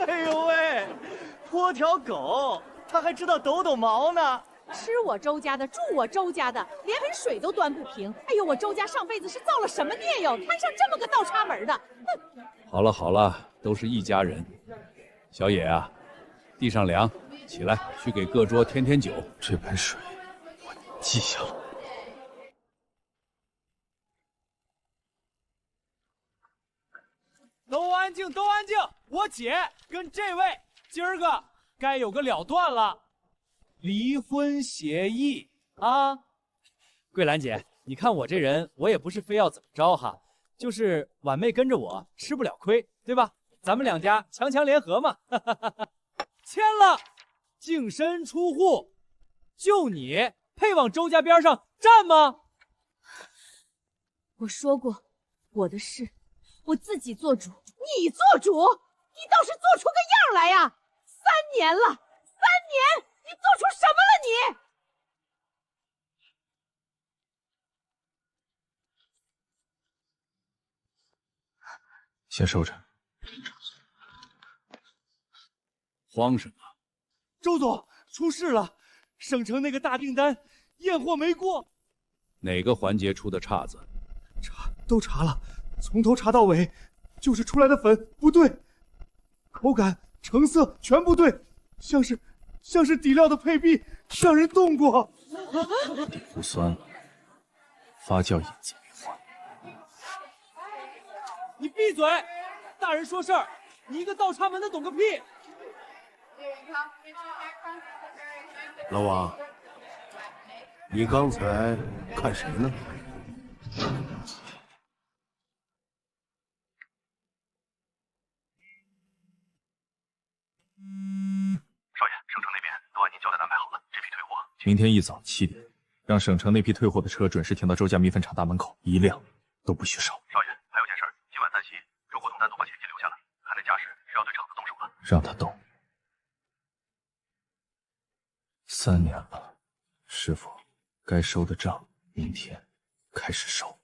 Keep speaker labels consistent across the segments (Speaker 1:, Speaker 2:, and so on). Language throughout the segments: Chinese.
Speaker 1: 哎呦喂，泼条狗，它还知道抖抖毛呢。
Speaker 2: 吃我周家的，住我周家的，连盆水都端不平。哎呦，我周家上辈子是造了什么孽哟，摊上这么个倒插门的！哼！
Speaker 3: 好了好了，都是一家人。小野啊，地上凉，起来去给各桌添添酒。
Speaker 4: 这盆水我记下了。
Speaker 5: 都安静，都安静！我姐跟这位今儿个该有个了断了，离婚协议啊。桂兰姐，你看我这人，我也不是非要怎么着哈，就是婉妹跟着我吃不了亏，对吧？咱们两家强强联合嘛。签了，净身出户，就你配往周家边上站吗？
Speaker 2: 我说过，我的事我自己做主。你做主？你倒是做出个样来呀！3年了，3年，你做出什么了你？
Speaker 4: 先收着。
Speaker 3: 慌什么？
Speaker 5: 周总，出事了！省城那个大订单验货没过。
Speaker 3: 哪个环节出的岔子？
Speaker 5: 都查了，从头查到尾，就是出来的粉不对，口感、成色全不对，像是底料的配比让人动过。
Speaker 4: 底湖酸了，发酵引子没换。
Speaker 5: 你闭嘴！大人说事儿，你一个倒插门的懂个屁！
Speaker 6: 老王，你刚才看谁呢？
Speaker 7: 少爷，省城那边都按您交代的安排好了，这批退货。
Speaker 4: 明天一早7点，让省城那批退货的车准时停到周家米粉厂大门口，1辆都不许少。
Speaker 7: 少爷，还有件事儿，今晚3席，周国栋单独把钱留下了，看那架势是要对厂子动手了。
Speaker 4: 让他动。3年了，师傅，该收的账，明天开始收。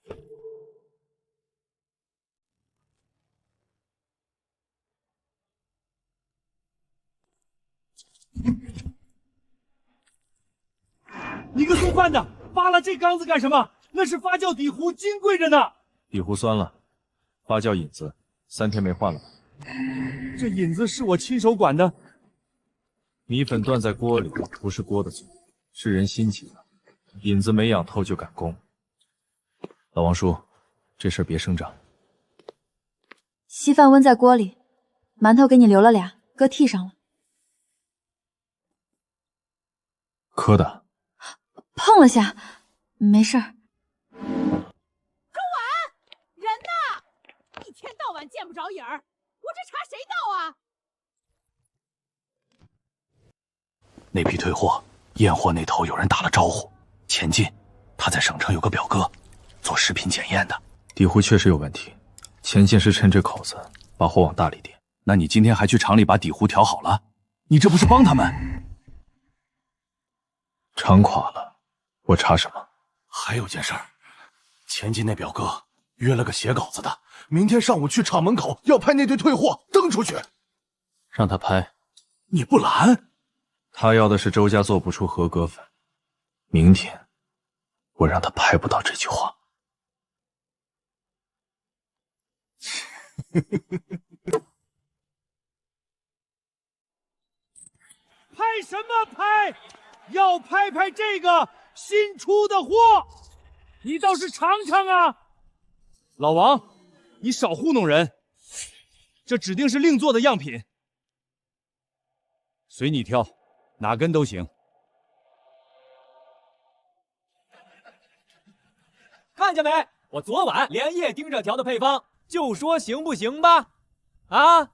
Speaker 5: 你个送饭的，扒拉这缸子干什么？那是发酵底糊，金贵着呢。
Speaker 4: 底糊酸了，发酵引子3天没换了吧？
Speaker 5: 这引子是我亲手管的。
Speaker 4: 米粉断在锅里，不是锅的错，是人心急了。引子没养透就赶工。老王叔，这事儿别声张。
Speaker 8: 稀饭温在锅里，馒头给你留了俩，搁屉上了。
Speaker 4: 磕的。
Speaker 8: 碰了下，没事儿。
Speaker 2: 周婉，人呢？一天到晚见不着影儿，我这查谁到啊？
Speaker 7: 那批退货，验货那头有人打了招呼，前进。他在省城有个表哥，做食品检验的。
Speaker 4: 底糊确实有问题，前进是趁这口子把货往大里点。
Speaker 7: 那你今天还去厂里把底糊调好了？你这不是帮他们？
Speaker 4: 厂垮了，我查什么？
Speaker 6: 还有件事儿，前进那表哥约了个写稿子的，明天上午去厂门口要拍那堆退货登出去。
Speaker 4: 让他拍。
Speaker 6: 你不拦？
Speaker 4: 他要的是周家做不出合格粉，明天我让他拍不到这句话。
Speaker 5: 拍什么拍？要拍拍这个新出的货，你倒是尝尝啊！老王，你少糊弄人，这指定是另做的样品。
Speaker 3: 随你挑，哪根都行。
Speaker 5: 看见没？我昨晚连夜盯着调的配方，就说行不行吧？啊！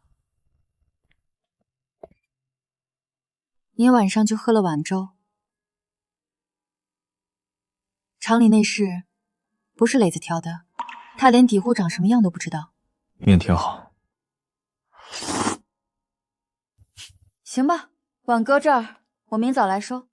Speaker 8: 你晚上就喝了碗粥。厂里那事不是磊子调的，他连底糊长什么样都不知道。
Speaker 4: 面挺好。
Speaker 8: 行吧，碗搁这儿，我明早来收。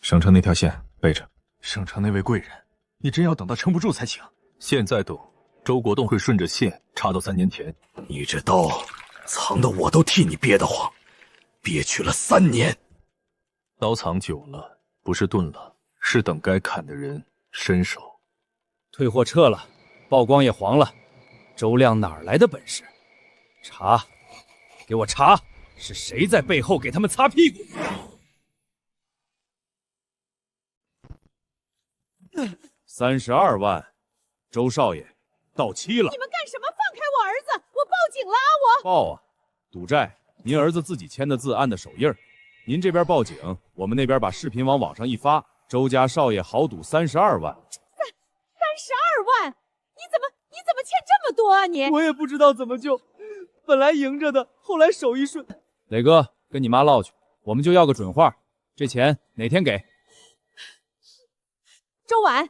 Speaker 4: 省城那条线背着。
Speaker 6: 省城那位贵人
Speaker 4: 你真要等到撑不住才行。现在动，周国栋会顺着线插到3年前。
Speaker 6: 你这刀藏的我都替你憋得慌，憋屈了3年。
Speaker 4: 刀藏久了，不是钝了，是等该砍的人伸手。
Speaker 5: 退货撤了，曝光也黄了，周亮哪儿来的本事？查，给我查，是谁在背后给他们擦屁股？32万，周少爷，到期了。
Speaker 2: 你们干什么？放开我儿子！我报警了啊！我
Speaker 3: 报啊！赌债，您儿子自己签的字，按的手印儿。您这边报警，我们那边把视频往网上一发，周家少爷豪赌32万。
Speaker 2: 32万！你怎么欠这么多啊你？
Speaker 1: 我也不知道怎么救，本来赢着的，后来手一顺。
Speaker 3: 磊哥，跟你妈唠去，我们就要个准话，这钱哪天给？
Speaker 2: 周婉，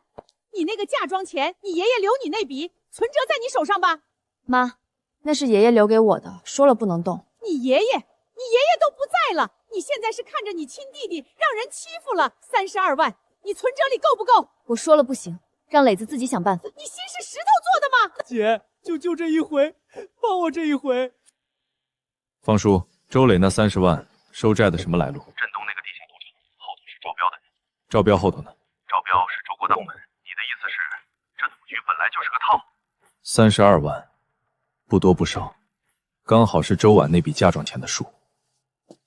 Speaker 2: 你那个嫁妆钱，你爷爷留你那笔存折在你手上吧？
Speaker 8: 妈，那是爷爷留给我的，说了不能动。
Speaker 2: 你爷爷都不在了，你现在是看着你亲弟弟让人欺负了，32万，你存折里够不够？
Speaker 8: 我说了不行，让磊子自己想办法。
Speaker 2: 你心是石头做的吗？
Speaker 1: 姐，就这一回，帮我这一回。
Speaker 4: 方叔，周磊那30万收债的什么来路？
Speaker 7: 镇东那个地下赌场后头是赵彪的人，
Speaker 4: 赵彪后头呢？
Speaker 7: 赵彪是周国栋的人。你的意思是，这赌局本来就是个套
Speaker 4: ？32万，不多不少，刚好是周婉那笔嫁妆钱的数。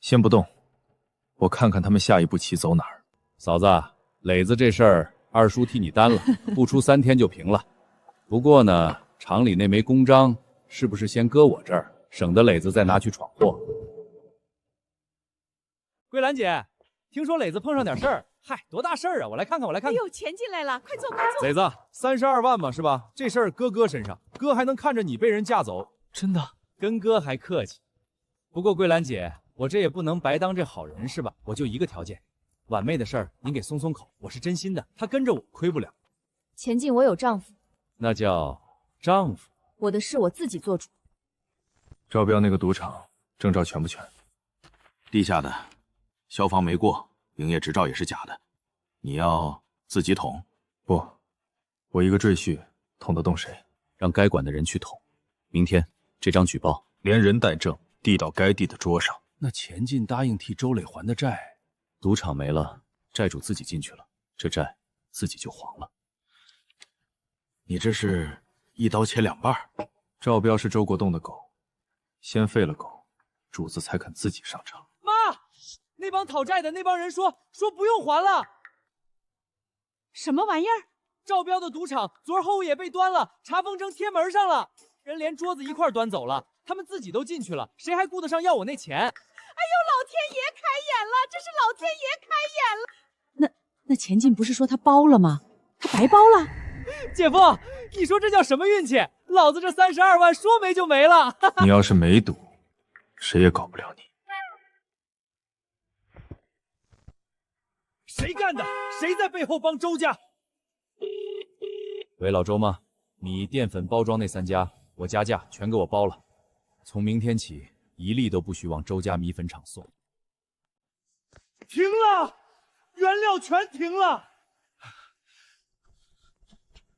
Speaker 4: 先不动，我看看他们下一步棋走哪儿。
Speaker 3: 嫂子，磊子这事儿二叔替你担了，不出3天就平了。不过呢，厂里那枚公章是不是先搁我这儿，省得磊子再拿去闯祸？
Speaker 5: 桂兰姐，听说磊子碰上点事儿，嗨，多大事儿啊！我来看看，我来看看。
Speaker 2: 哎呦，钱进来了，快坐快坐。
Speaker 3: 磊子，32万嘛，是吧？这事儿搁哥身上，哥还能看着你被人嫁走？
Speaker 5: 真的？跟哥还客气。不过桂兰姐，我这也不能白当这好人是吧？我就一个条件，婉妹的事儿您给松松口，我是真心的，她跟着我亏不了。
Speaker 8: 钱进我有丈夫，
Speaker 3: 那叫丈夫。
Speaker 8: 我的事我自己做主。
Speaker 4: 赵彪那个赌场证照全不全？
Speaker 7: 地下的，消防没过，营业执照也是假的。你要自己捅？
Speaker 4: 不，我一个赘婿捅得动谁？
Speaker 3: 让该管的人去捅。明天这张举报
Speaker 4: 连人带证递到该地的桌上。
Speaker 3: 那钱进答应替周磊还的债，赌场没了，债主自己进去了，这债自己就还了。
Speaker 7: 你这是一刀切2半。
Speaker 4: 赵彪是周国栋的狗，先废了狗，主子才肯自己上场。
Speaker 5: 妈，那帮讨债的那帮人说不用还了。
Speaker 2: 什么玩意儿？
Speaker 5: 赵彪的赌场昨儿后夜被端了，查封成贴门上了，人连桌子一块端走了，他们自己都进去了，谁还顾得上要我那钱？
Speaker 2: 哎呦，老天爷开眼了，这是老天爷开眼了。那钱进不是说他包了吗？他白包了？
Speaker 5: 姐夫，你说这叫什么运气？老子这32万说没就没了。
Speaker 4: 你要是没赌，谁也搞不了你。
Speaker 5: 谁干的？谁在背后帮周家？
Speaker 3: 喂，老周吗？米淀粉包装那3家，我加价全给我包了。从明天起，一粒都不许往周家米粉厂送。
Speaker 1: 停了，原料全停了。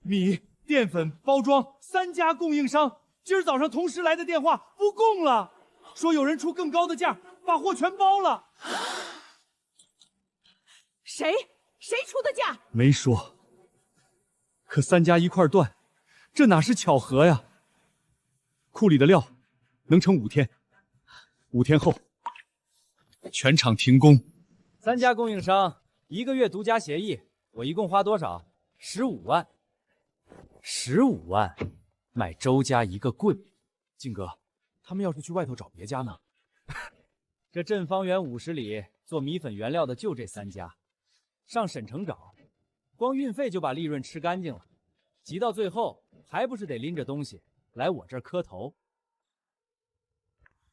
Speaker 1: 米、淀粉、包装3家供应商，今儿早上同时来的电话不供了，说有人出更高的价，把货全包了。
Speaker 2: 谁出的价？
Speaker 1: 没说，可3家一块断，这哪是巧合呀？库里的料能撑5天，5天后全场停工。
Speaker 5: 3家供应商1个月独家协议，我一共花多少？15万。15万，买周家一个棍。靖哥，他们要是去外头找别家呢？这镇方圆50里做米粉原料的就这3家，上省城找，光运费就把利润吃干净了。急到最后，还不是得拎着东西来我这儿磕头？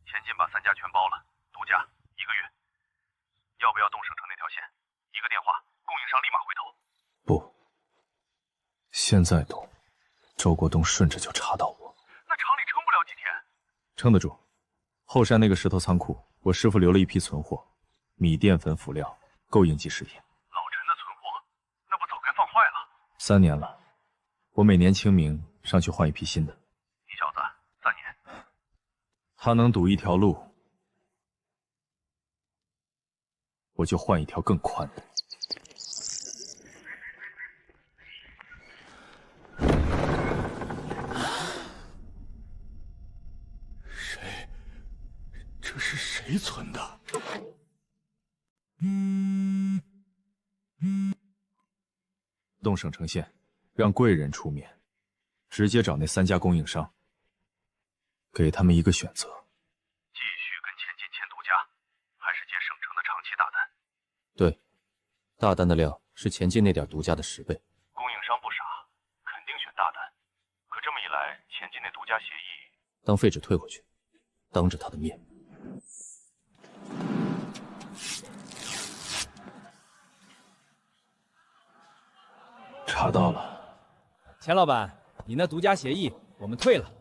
Speaker 7: 前进把3家全包了，独家1个月。要不要动省城那条线？一个电话，供应商立马回头。
Speaker 4: 不，现在动，周国栋顺着就查到我。
Speaker 7: 那厂里撑不了几天。
Speaker 4: 撑得住。后山那个石头仓库，我师傅留了一批存货，米淀粉辅料够应急10天。
Speaker 7: 老陈的存货，那不早该放坏了？
Speaker 4: 3年了，我每年清明上去换一批新的。
Speaker 7: 你小子3年，
Speaker 4: 他能堵一条路，我就换一条更宽的。
Speaker 6: 这是谁存的？
Speaker 4: 动省城县，让贵人出面，直接找那3家供应商，给他们一个选择：
Speaker 7: 继续跟前进签独家，还是接省城的长期大单？
Speaker 3: 对，大单的量是前进那点独家的10倍。
Speaker 7: 供应商不傻，肯定选大单。可这么一来，前进那独家协议，
Speaker 3: 当废纸退回去，当着他的面。
Speaker 4: 查到了。
Speaker 5: 钱老板，你那独家协议我们退了。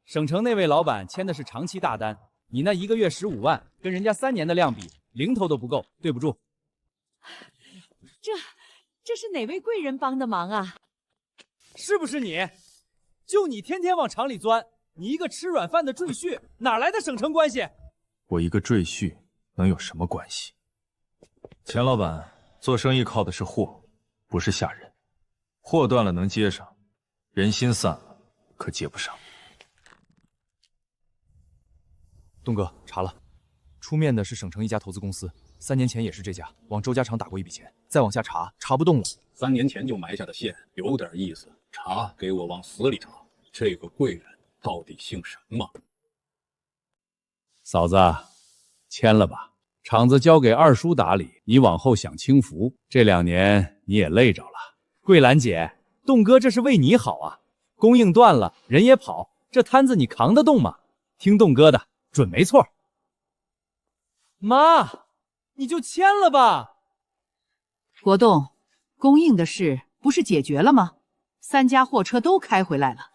Speaker 5: 省城那位老板签的是长期大单，你那1个月15万，跟人家3年的量比，零头都不够，对不住。
Speaker 2: 这是哪位贵人帮的忙啊？
Speaker 5: 是不是你？就你天天往厂里钻，你一个吃软饭的赘婿，哪来的省城关系？
Speaker 4: 我一个赘婿能有什么关系？钱老板，做生意靠的是货，不是下人。货断了能接上，人心散了可接不上。
Speaker 1: 东哥，查了，出面的是省城一家投资公司，3年前也是这家，往周家厂打过一笔钱，再往下查不动了。
Speaker 3: 3年前就埋下的线，有点意思。查，给我往死里查。这个贵人到底姓什么？嫂子，签了吧，厂子交给二叔打理，你往后享清福。这2年你也累着了。
Speaker 5: 桂兰姐，栋哥这是为你好啊，供应断了，人也跑，这摊子你扛得动吗？听栋哥的，准没错。妈，你就签了吧。
Speaker 9: 国栋，供应的事不是解决了吗？3家货车都开回来了。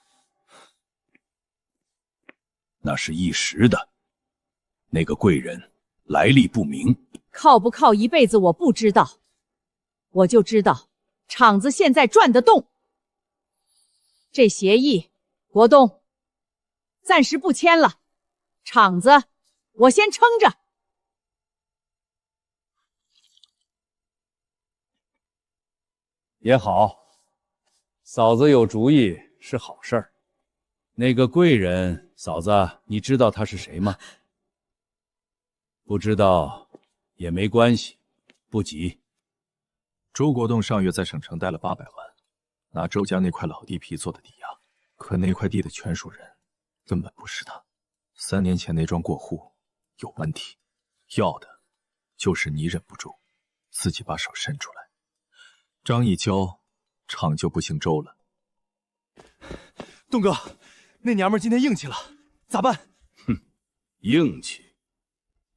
Speaker 7: 那是一时的。那个贵人来历不明，
Speaker 2: 靠不靠一辈子我不知道，我就知道厂子现在转得动。这协议，国栋暂时不签了，厂子我先撑着。
Speaker 3: 也好，嫂子有主意是好事儿。那个贵人，嫂子，你知道他是谁吗？不知道也没关系，不急。
Speaker 4: 周国栋上月在省城贷了800万，拿周家那块老地皮做的抵押，可那块地的权属人根本不是他。3年前那桩过户有问题，要的就是你忍不住自己把手伸出来。章一交，厂就不姓周了。
Speaker 1: 东哥，那娘们今天硬气了，咋办？
Speaker 7: 哼，硬气，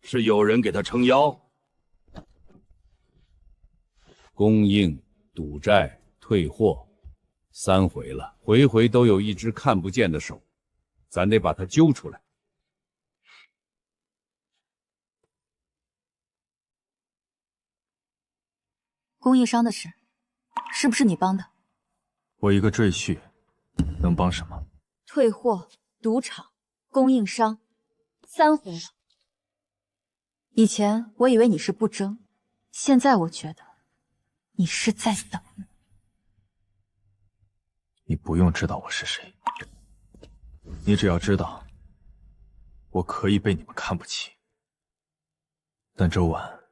Speaker 7: 是有人给他撑腰。
Speaker 3: 供应、赌债、退货，3回了，回回都有一只看不见的手，咱得把他揪出来。
Speaker 8: 供应商的事，是不是你帮的？
Speaker 4: 我一个赘婿，能帮什么？
Speaker 8: 退货、赌场、供应商，3回了。以前我以为你是不争，现在我觉得你是在等。
Speaker 4: 你不用知道我是谁，你只要知道，我可以被你们看不起，但周婉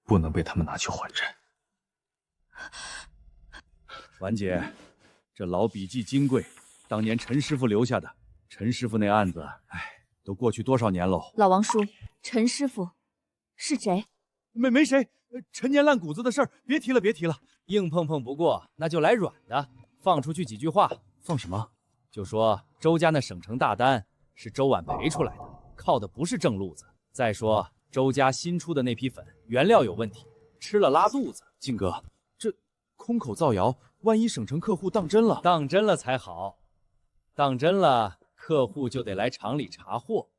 Speaker 4: 不能被他们拿去还债。
Speaker 3: 婉姐，这老笔记金贵，当年陈师傅留下的。陈师傅那案子，都过去多少年喽？
Speaker 2: 老王叔，陈师傅是谁？
Speaker 1: 没谁，陈年烂谷子的事儿别提了，别提了。
Speaker 5: 硬碰碰不过，那就来软的，放出去几句话。
Speaker 1: 放什么？
Speaker 5: 就说周家那省城大单是周婉赔出来的，靠的不是正路子。再说周家新出的那批粉原料有问题，吃了拉肚子。
Speaker 1: 靖哥，这空口造谣，万一省城客户当真了？
Speaker 5: 当真了才好，当真了，客户就得来厂里查货，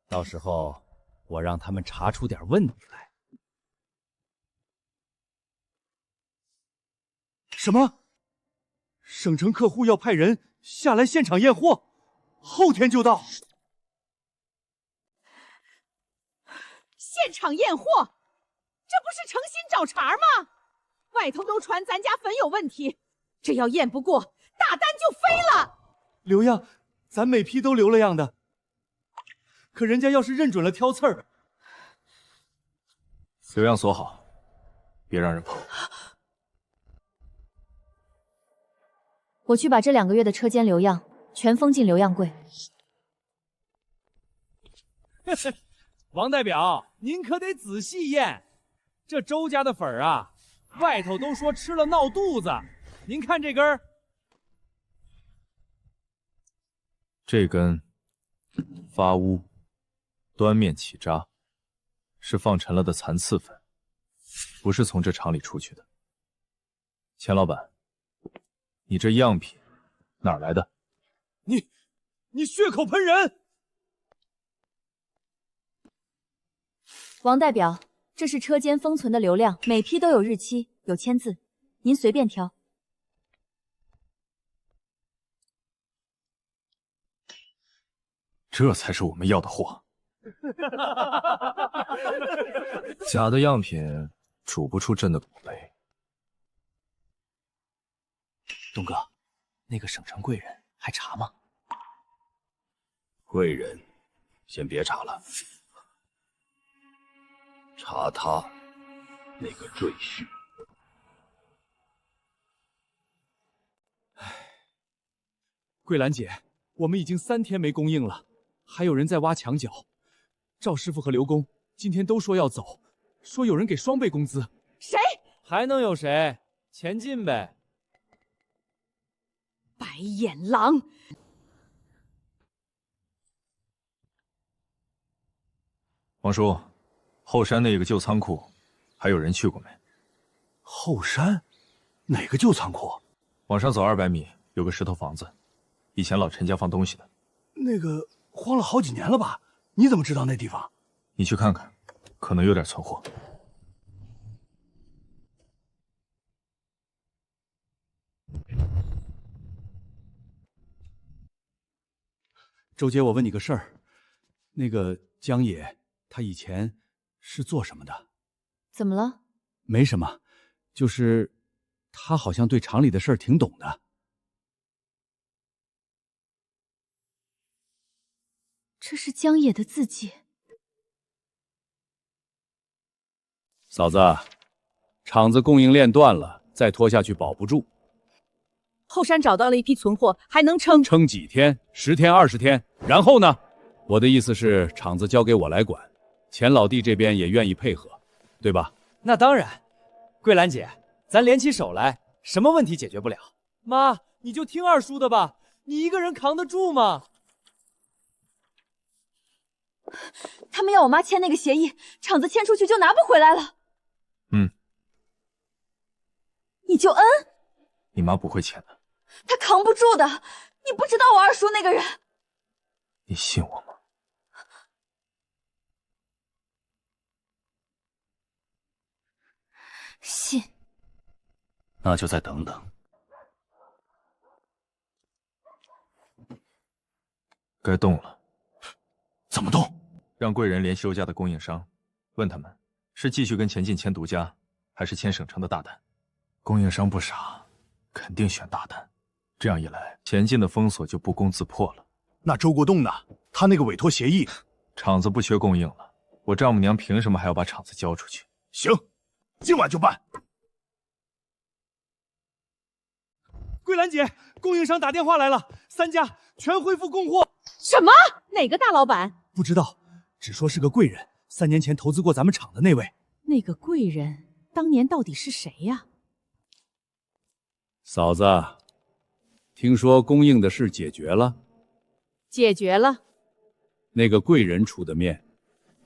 Speaker 5: 到时候我让他们查出点问题来。
Speaker 1: 什么？省城客户要派人下来现场验货，后天就到。
Speaker 2: 现场验货，这不是诚心找茬吗？外头都传咱家粉有问题，这要验不过，大单就飞了。
Speaker 1: 留样，咱每批都留了样的。可人家要是认准了挑刺儿，
Speaker 4: 留样锁好，别让人碰。
Speaker 8: 我去把这2个月的车间留样全封进留样柜。
Speaker 5: 王代表，您可得仔细验，这周家的粉儿啊，外头都说吃了闹肚子，您看这根儿，
Speaker 4: 这根发乌，端面起渣，是放陈了的残次粉，不是从这厂里出去的。钱老板，你这样品哪儿来的？
Speaker 1: 你血口喷人！
Speaker 8: 王代表，这是车间封存的流量，每批都有日期，有签字，您随便挑。
Speaker 4: 这才是我们要的货。假的样品煮不出真的古雷。
Speaker 7: 东哥，那个省城贵人还查吗？
Speaker 3: 贵人，先别查了，查他那个赘婿。
Speaker 1: 桂兰姐，我们已经3天没供应了，还有人在挖墙脚。赵师傅和刘工今天都说要走，说有人给双倍工资。
Speaker 2: 谁？
Speaker 5: 还能有谁？钱进呗。
Speaker 2: 白眼狼！
Speaker 4: 王叔，后山那个旧仓库，还有人去过没？
Speaker 6: 后山哪个旧仓库？
Speaker 4: 往上走200米，有个石头房子，以前老陈家放东西的。
Speaker 6: 那个荒了好几年了吧？你怎么知道那地方？
Speaker 4: 你去看看，可能有点存货。
Speaker 1: 周姐，我问你个事儿，那个江野他以前是做什么的？
Speaker 8: 怎么了？
Speaker 1: 没什么，就是他好像对厂里的事儿挺懂的。
Speaker 8: 这是江野的字迹。
Speaker 3: 嫂子，厂子供应链断了，再拖下去保不住。
Speaker 2: 后山找到了一批存货，还能撑
Speaker 3: 撑几天？10天、20天？然后呢？我的意思是，厂子交给我来管，钱老弟这边也愿意配合，对吧？
Speaker 5: 那当然，桂兰姐，咱联起手来，什么问题解决不了？妈，你就听二叔的吧，你一个人扛得住吗？
Speaker 8: 他们要我妈签那个协议，厂子签出去就拿不回来了。你就恩？
Speaker 4: 你妈不会签的。
Speaker 8: 她扛不住的，你不知道我二叔那个人。
Speaker 4: 你信我吗？
Speaker 8: 信。
Speaker 7: 那就再等等。
Speaker 4: 该动了。
Speaker 6: 怎么动？
Speaker 4: 让贵人联系周家的供应商，问他们是继续跟钱进签独家，还是签省城的大单。供应商不傻，肯定选大单。这样一来，钱进的封锁就不攻自破了。
Speaker 6: 那周国栋呢？他那个委托协议，
Speaker 4: 厂子不缺供应了，我丈母娘凭什么还要把厂子交出去？
Speaker 6: 行，今晚就办。
Speaker 1: 桂兰姐，供应商打电话来了，3家全恢复供货。
Speaker 2: 什么？哪个大老板？
Speaker 1: 不知道，只说是个贵人，3年前投资过咱们厂的那位。
Speaker 2: 那个贵人当年到底是谁呀？
Speaker 3: 嫂子，听说供应的事解决了？
Speaker 2: 解决了。
Speaker 3: 那个贵人出的面，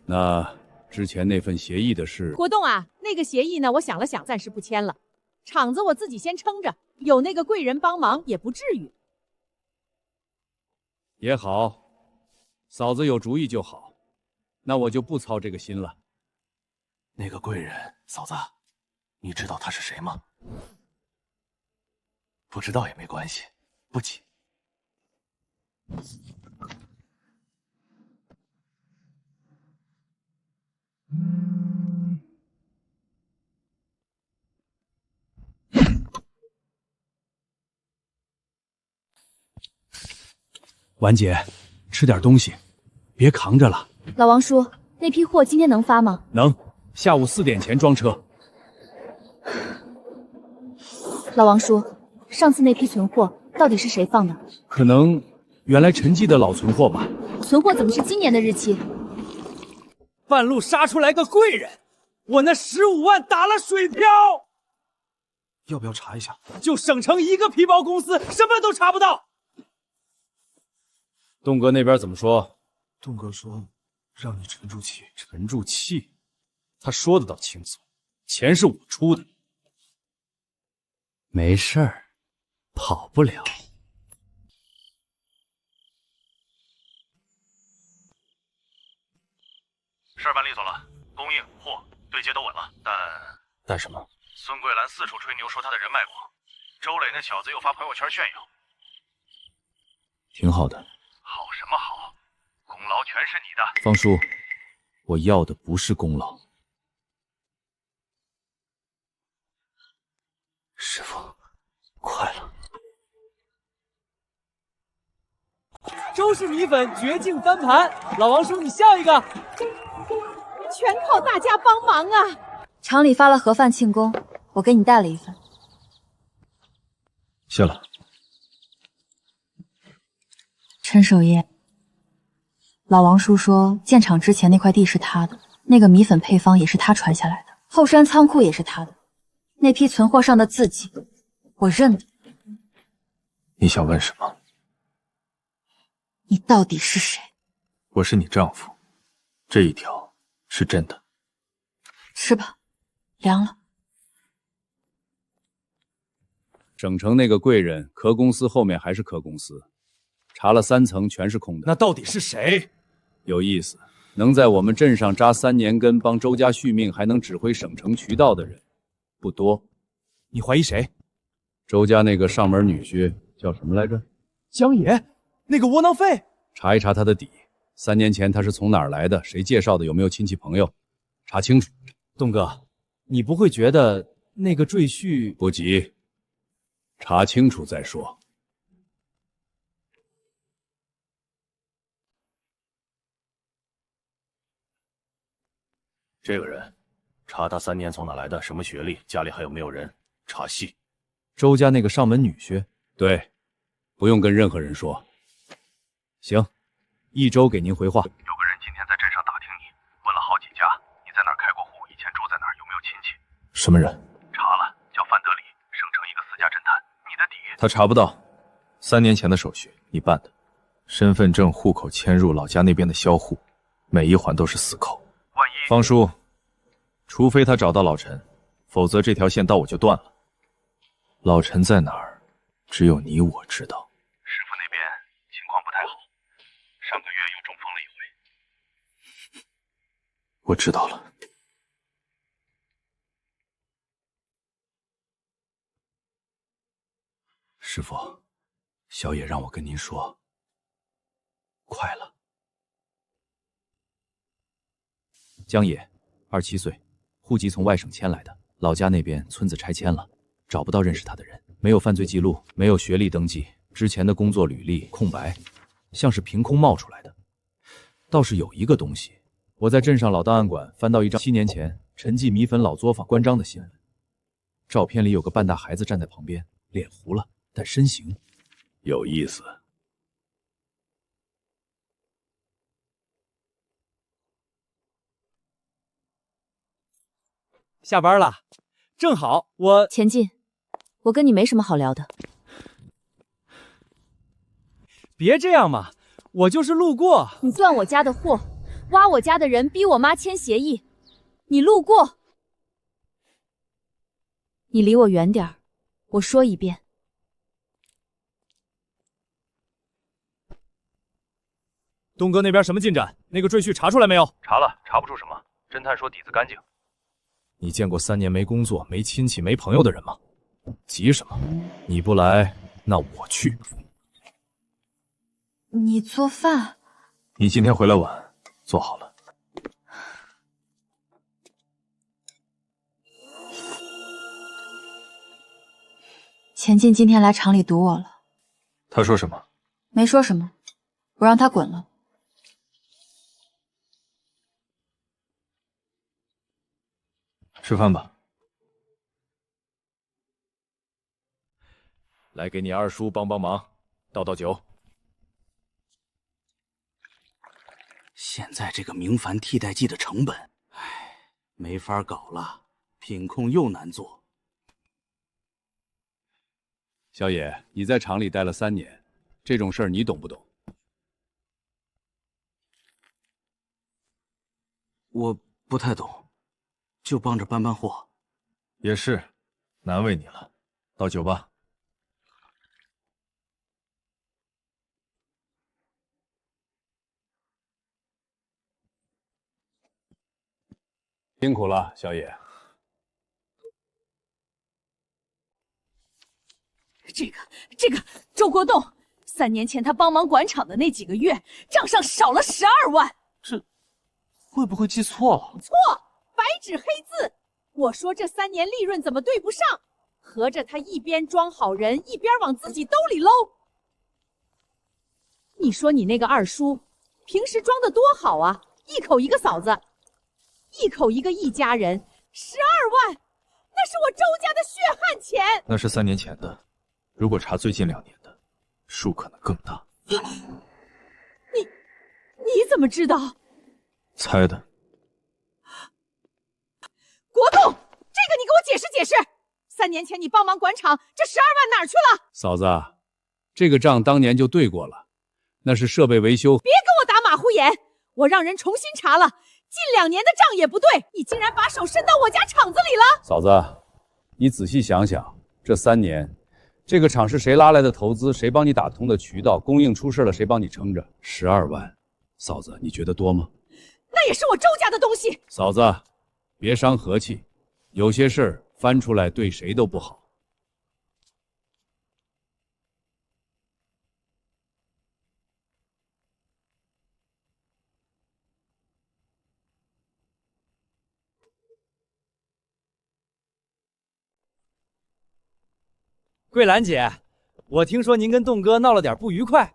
Speaker 3: 那之前那份协议的事……
Speaker 2: 国栋啊，那个协议呢？我想了想，暂时不签了。厂子我自己先撑着，有那个贵人帮忙也不至于。
Speaker 3: 也好，嫂子有主意就好，那我就不操这个心了。
Speaker 7: 那个贵人，嫂子，你知道他是谁吗？
Speaker 6: 不知道也没关系，不急。
Speaker 1: 婉姐，吃点东西，别扛着了。
Speaker 2: 老王叔，那批货今天能发吗？
Speaker 1: 能，下午4点前装车。
Speaker 2: 老王叔，上次那批存货到底是谁放的？
Speaker 1: 可能原来陈记的老存货吧。
Speaker 2: 存货怎么是今年的日期？
Speaker 5: 半路杀出来个贵人，我那15万打了水漂。
Speaker 6: 要不要查一下？
Speaker 5: 就省城一个皮包公司，什么都查不到。
Speaker 3: 东哥那边怎么说？
Speaker 6: 东哥说让你沉住气。
Speaker 3: 沉住气？他说的倒轻松，钱是我出的。没事儿，跑不了。
Speaker 7: 事儿办利索了，供应货对接都稳了，
Speaker 6: 但什么？
Speaker 7: 孙桂兰四处吹牛说她的人脉广，周磊那小子又发朋友圈炫耀。
Speaker 3: 挺好的。
Speaker 7: 好什么好？功劳全是你的。
Speaker 3: 方叔，我要的不是功劳。
Speaker 6: 师傅，快了。
Speaker 5: 周氏米粉绝境翻盘，老王叔你笑一个。
Speaker 2: 全靠大家帮忙啊！
Speaker 8: 厂里发了盒饭庆功，我给你带了一份。
Speaker 4: 谢了。
Speaker 8: 陈守业，老王叔说建厂之前那块地是他的，那个米粉配方也是他传下来的，后山仓库也是他的，那批存货上的字迹我认得。
Speaker 4: 你想问什么？
Speaker 8: 你到底是谁？
Speaker 4: 我是你丈夫，这一条是真的。
Speaker 8: 吃吧，凉了。
Speaker 3: 省城那个贵人，壳公司后面还是壳公司，查了3层全是空的。
Speaker 1: 那到底是谁？
Speaker 3: 有意思，能在我们镇上扎3年根，帮周家续命，还能指挥省城渠道的人不多。
Speaker 1: 你怀疑谁？
Speaker 3: 周家那个上门女婿叫什么来着？
Speaker 1: 江野，那个窝囊废。
Speaker 3: 查一查他的底，3年前他是从哪儿来的？谁介绍的？有没有亲戚朋友？查清楚。
Speaker 5: 东哥，你不会觉得那个赘婿……
Speaker 3: 不急，查清楚再说。
Speaker 7: 这个人，查他3年从哪来的，什么学历，家里还有没有人，查细。
Speaker 3: 周家那个上门女婿？对，不用跟任何人说。行，1周给您回话。
Speaker 7: 有个人今天在镇上打听你，问了好几家，你在哪儿开过户，以前住在哪儿，有没有亲戚？
Speaker 4: 什么人？
Speaker 7: 查了，叫范德礼，省城一个私家侦探。你的底……
Speaker 4: 他查不到，3年前的手续你办的，身份证、户口迁入老家那边的销户，每一环都是死扣。
Speaker 7: 万一……
Speaker 4: 方叔，除非他找到老陈，否则这条线到我就断了。老陈在哪儿，只有你我知道。
Speaker 7: 师傅那边情况不太好，上个月又中风了一回。
Speaker 4: 我知道了。
Speaker 1: 师傅，小野让我跟您说，快了。
Speaker 3: 江野，27岁，户籍从外省迁来的，老家那边村子拆迁了，找不到认识他的人，没有犯罪记录，没有学历登记，之前的工作履历空白，像是凭空冒出来的。倒是有一个东西，我在镇上老档案馆翻到一张7年前陈记米粉老作坊关张的新闻，照片里有个半大孩子站在旁边，脸糊了，但身形
Speaker 7: 有意思。
Speaker 5: 下班了，正好我……
Speaker 2: 钱进，我跟你没什么好聊的。
Speaker 5: 别这样嘛，我就是路过。
Speaker 2: 你断我家的货，挖我家的人，逼我妈签协议，你路过，你离我远点儿。我说一遍。
Speaker 1: 东哥那边什么进展？那个赘婿查出来没有？
Speaker 7: 查了，查不出什么。侦探说底子干净。
Speaker 1: 你见过3年没工作、没亲戚、没朋友的人吗？
Speaker 3: 急什么？你不来，那我去。
Speaker 8: 你做饭？
Speaker 4: 你今天回来晚，做好了。
Speaker 8: 钱进今天来厂里堵我了。
Speaker 4: 他说什么？
Speaker 8: 没说什么，我让他滚了。
Speaker 4: 吃饭吧。
Speaker 3: 来给你二叔帮帮忙，倒倒酒。
Speaker 7: 现在这个明矾替代剂的成本，没法搞了，品控又难做。
Speaker 3: 小野，你在厂里待了3年，这种事儿你懂不懂？
Speaker 7: 我不太懂，就帮着搬货。
Speaker 4: 也是，难为你了。倒酒吧。
Speaker 3: 辛苦了，小野。
Speaker 2: 这个周国栋，3年前他帮忙管厂的那几个月，账上少了12万。
Speaker 6: 这会不会记错了？
Speaker 2: 错，白纸黑字。我说这3年利润怎么对不上？合着他一边装好人，一边往自己兜里搂。你说你那个二叔，平时装的多好啊，一口一个嫂子，一口一个一家人，12万，那是我周家的血汗钱。
Speaker 4: 那是3年前的，如果查最近2年的，数可能更大。
Speaker 2: 你怎么知道？
Speaker 4: 猜的。
Speaker 2: 国栋，这个你给我解释解释。3年前你帮忙管厂，这12万哪儿去了？
Speaker 3: 嫂子，这个账当年就对过了，那是设备维修。
Speaker 2: 别跟我打马虎眼，我让人重新查了，近2年的账也不对，你竟然把手伸到我家厂子里了。
Speaker 3: 嫂子，你仔细想想，这3年，这个厂是谁拉来的投资，谁帮你打通的渠道，供应出事了谁帮你撑着？12万，嫂子，你觉得多吗？
Speaker 2: 那也是我周家的东西。
Speaker 3: 嫂子，别伤和气，有些事儿翻出来对谁都不好。
Speaker 5: 桂兰姐，我听说您跟栋哥闹了点不愉快。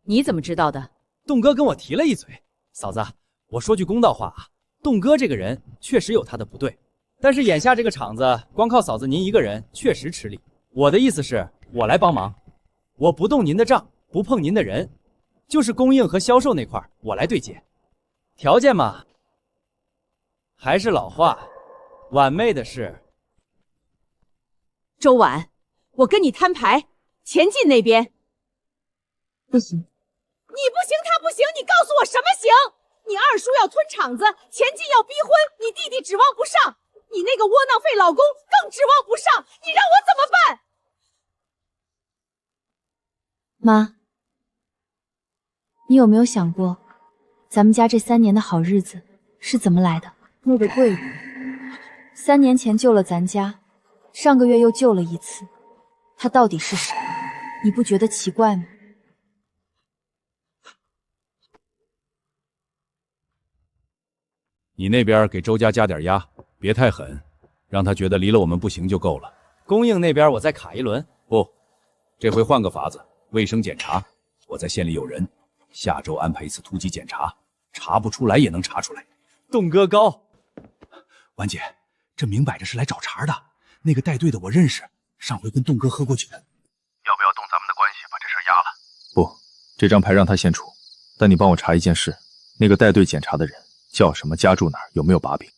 Speaker 2: 你怎么知道的？
Speaker 5: 栋哥跟我提了一嘴。嫂子，我说句公道话啊，栋哥这个人确实有他的不对，但是眼下这个厂子光靠嫂子您一个人确实吃力。我的意思是，我来帮忙，我不动您的账，不碰您的人，就是供应和销售那块我来对接。条件嘛，还是老话，婉妹的事。
Speaker 2: 周婉，我跟你摊牌，钱进那边
Speaker 8: 不行。
Speaker 2: 你不行，他不行，你告诉我什么行？你二叔要吞厂子，钱进要逼婚，你弟弟指望不上，你那个窝囊废老公更指望不上，你让我怎么办？
Speaker 8: 妈，你有没有想过，咱们家这3年的好日子是怎么来的？那个贵人，3年前救了咱家，上个月又救了一次，他到底是谁？你不觉得奇怪吗？
Speaker 3: 你那边给周家加点压，别太狠，让他觉得离了我们不行就够了。
Speaker 5: 供应那边我再卡一轮。
Speaker 3: 不，这回换个法子，卫生检查，我在县里有人，下周安排一次突击检查，查不出来也能查出来。
Speaker 5: 栋哥高，
Speaker 6: 婉姐，这明摆着是来找茬的。那个带队的我认识，上回跟栋哥喝过酒。
Speaker 7: 要不要动咱们的关系把这事压了？
Speaker 4: 不，这张牌让他先出，但你帮我查一件事，那个带队检查的人叫什么，家住哪儿，有没有把柄，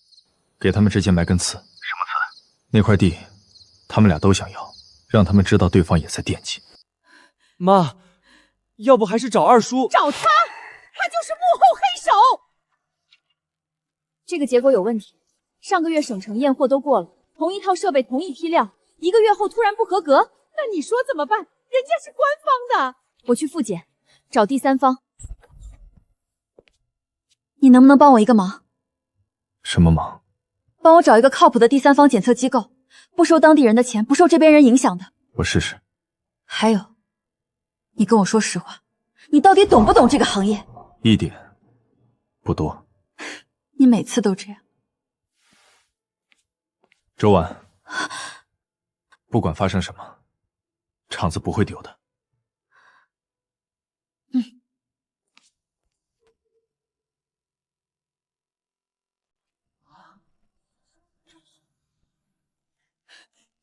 Speaker 4: 给他们之间埋根刺。
Speaker 7: 什么刺？
Speaker 4: 那块地，他们俩都想要，让他们知道对方也在惦记。
Speaker 5: 妈，要不还是找二叔？
Speaker 2: 找他，他就是幕后黑手。
Speaker 8: 这个结果有问题，上个月省城验货都过了，同一套设备同一批料，1个月后突然不合格，
Speaker 2: 那你说怎么办？人家是官方的。
Speaker 8: 我去复检，找第三方。你能不能帮我一个忙？
Speaker 4: 什么忙？
Speaker 8: 帮我找一个靠谱的第三方检测机构，不收当地人的钱，不受这边人影响的。
Speaker 4: 我试试。
Speaker 8: 还有，你跟我说实话，你到底懂不懂这个行业？
Speaker 4: 一点，不多。
Speaker 8: 你每次都这样。
Speaker 4: 周婉，不管发生什么，场子不会丢的。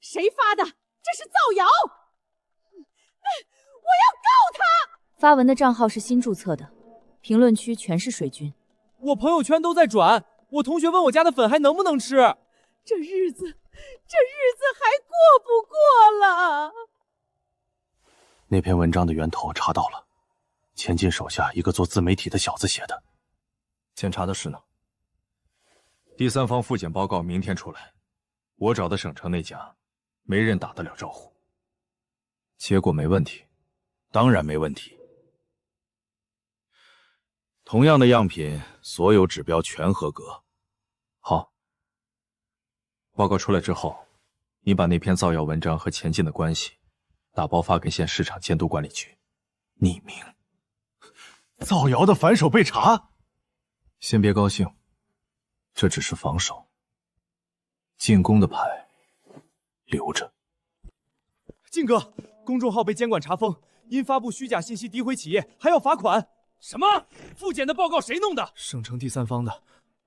Speaker 2: 谁发的？这是造谣！我要告他！
Speaker 8: 发文的账号是新注册的，评论区全是水军。
Speaker 5: 我朋友圈都在转，我同学问我家的粉还能不能吃。
Speaker 2: 这日子还过不过了？
Speaker 7: 那篇文章的源头查到了，钱进手下一个做自媒体的小子写的。
Speaker 4: 检查的是呢？第三方复检报告明天出来，我找的省城那家，没人打得了招呼。结果没问题。
Speaker 3: 当然没问题。同样的样品，所有指标全合格。
Speaker 4: 好，报告出来之后，你把那篇造谣文章和钱进的关系打包发给县市场监督管理局，匿名。
Speaker 6: 造谣的反手被查？
Speaker 4: 先别高兴，这只是防守，进攻的牌留着。
Speaker 5: 靖哥，公众号被监管查封，因发布虚假信息诋毁企业，还要罚款。什么？复检的报告谁弄的？
Speaker 6: 省城第三方的，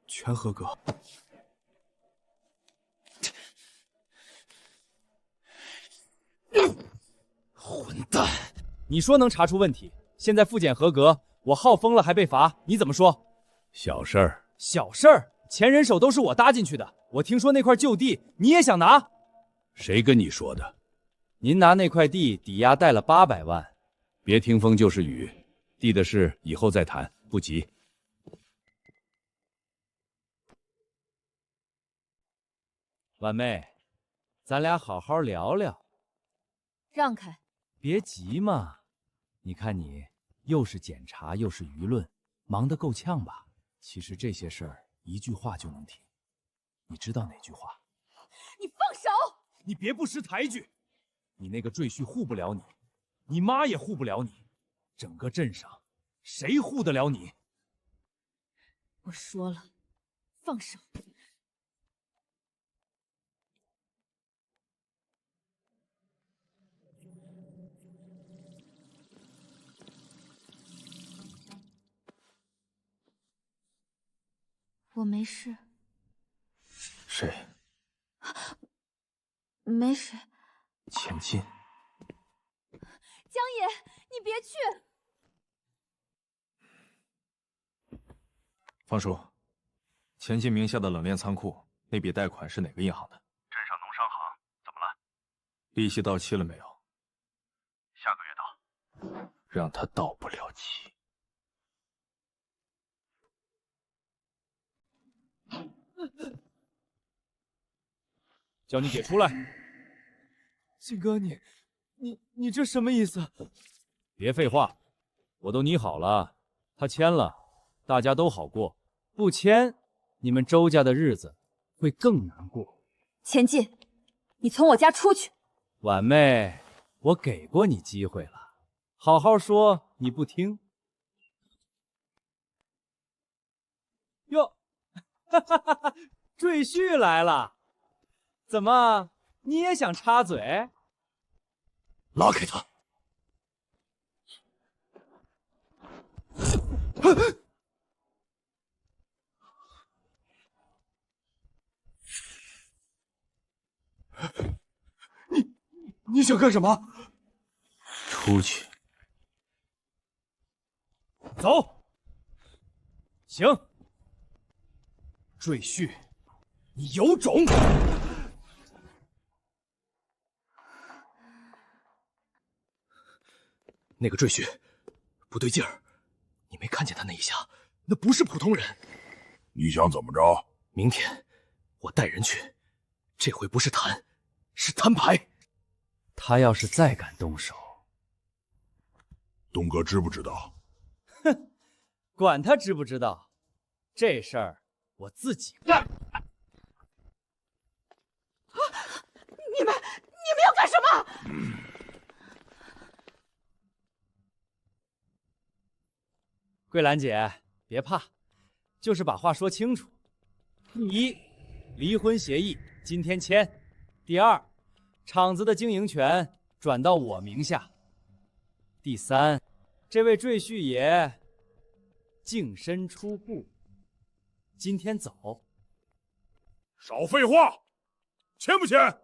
Speaker 6: 全合格。
Speaker 5: 混蛋！你说能查出问题，现在复检合格，我号封了还被罚，你怎么说？
Speaker 3: 小事儿。
Speaker 5: 小事儿？钱人手都是我搭进去的，我听说那块旧地你也想拿？
Speaker 3: 谁跟你说的？
Speaker 5: 您拿那块地抵押贷了800万。
Speaker 3: 别听风就是雨，地的事以后再谈，不急。
Speaker 5: 婉妹，咱俩好好聊聊。
Speaker 8: 让开！
Speaker 5: 别急嘛，你看你又是检查又是舆论，忙得够呛吧？其实这些事儿一句话就能停，你知道哪句话？
Speaker 2: 你放手！
Speaker 5: 你别不识抬举，你那个赘婿护不了你，你妈也护不了你，整个镇上谁护得了你？
Speaker 2: 我说了，放手！
Speaker 8: 我没事。
Speaker 4: 谁？
Speaker 8: 没事。
Speaker 4: 钱进。
Speaker 2: 江野，你别去！
Speaker 4: 方叔，钱进名下的冷链仓库那笔贷款是哪个银行的？
Speaker 7: 镇上农商行，怎么了？
Speaker 4: 利息到期了没有？
Speaker 7: 下个月到。
Speaker 4: 让他到不了期。
Speaker 5: 叫你姐出来！靖哥，你这什么意思？
Speaker 3: 别废话，我都拟好了，他签了，大家都好过；
Speaker 5: 不签，你们周家的日子会更难过。
Speaker 8: 钱进，你从我家出去！
Speaker 5: 婉妹，我给过你机会了，好好说，你不听。哟，哈哈哈哈，赘婿来了。怎么，你也想插嘴？
Speaker 6: 拉开他！你想干什么？
Speaker 4: 出去。
Speaker 5: 走。行。赘婿，你有种！
Speaker 6: 那个赘婿不对劲儿，你没看见他那一下，那不是普通人。
Speaker 10: 你想怎么着？
Speaker 6: 明天我带人去，这回不是谈，是摊牌。
Speaker 5: 他要是再敢动手，
Speaker 10: 东哥知不知道？
Speaker 5: 哼，管他知不知道，这事儿我自己干。桂兰姐，别怕，就是把话说清楚。第一，离婚协议今天签；第二，厂子的经营权转到我名下；第三，这位赘婿爷净身出户，今天走。
Speaker 10: 少废话，签不签？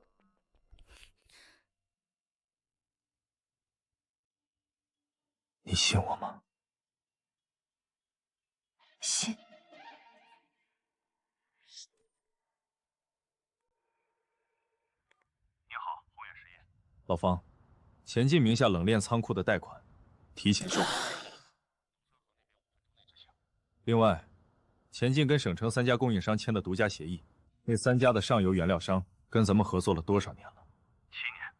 Speaker 4: 你信我吗？
Speaker 8: 信。
Speaker 4: 你好，宏远实业。老方，前进名下冷链仓库的贷款提前收回。另外，前进跟省城3家供应商签的独家协议，那3家的上游原料商跟咱们合作了多少年了？7年。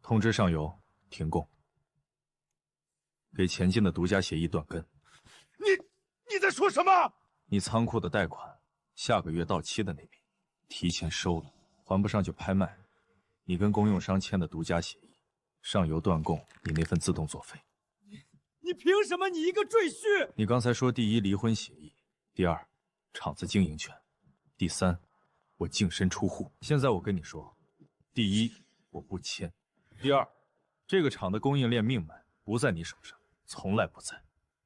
Speaker 4: 通知上游停供，给前进的独家协议断根。
Speaker 10: 你在说什么？
Speaker 4: 你仓库的贷款下个月到期的那笔，提前收了，还不上就拍卖。你跟供应商签的独家协议，上游断供，你那份自动作废。
Speaker 5: 你凭什么？你一个赘婿！
Speaker 4: 你刚才说第一离婚协议，第二厂子经营权，第三我净身出户。现在我跟你说，第一我不签，第二这个厂的供应链命脉不在你手上，从来不在。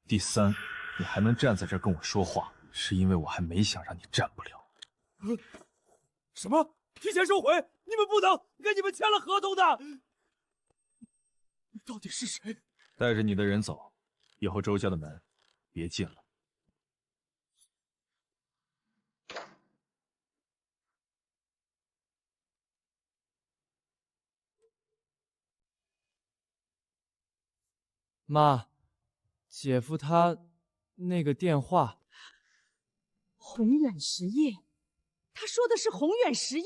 Speaker 4: 第三，你还能站在这儿跟我说话，是因为我还没想让你站不了。
Speaker 5: 什么？提前收回？你们不能！跟你们签了合同的。你到底是谁？
Speaker 4: 带着你的人走，以后周家的门别进了。
Speaker 5: 妈，姐夫他那个电话，
Speaker 2: 宏远实业，他说的是宏远实业，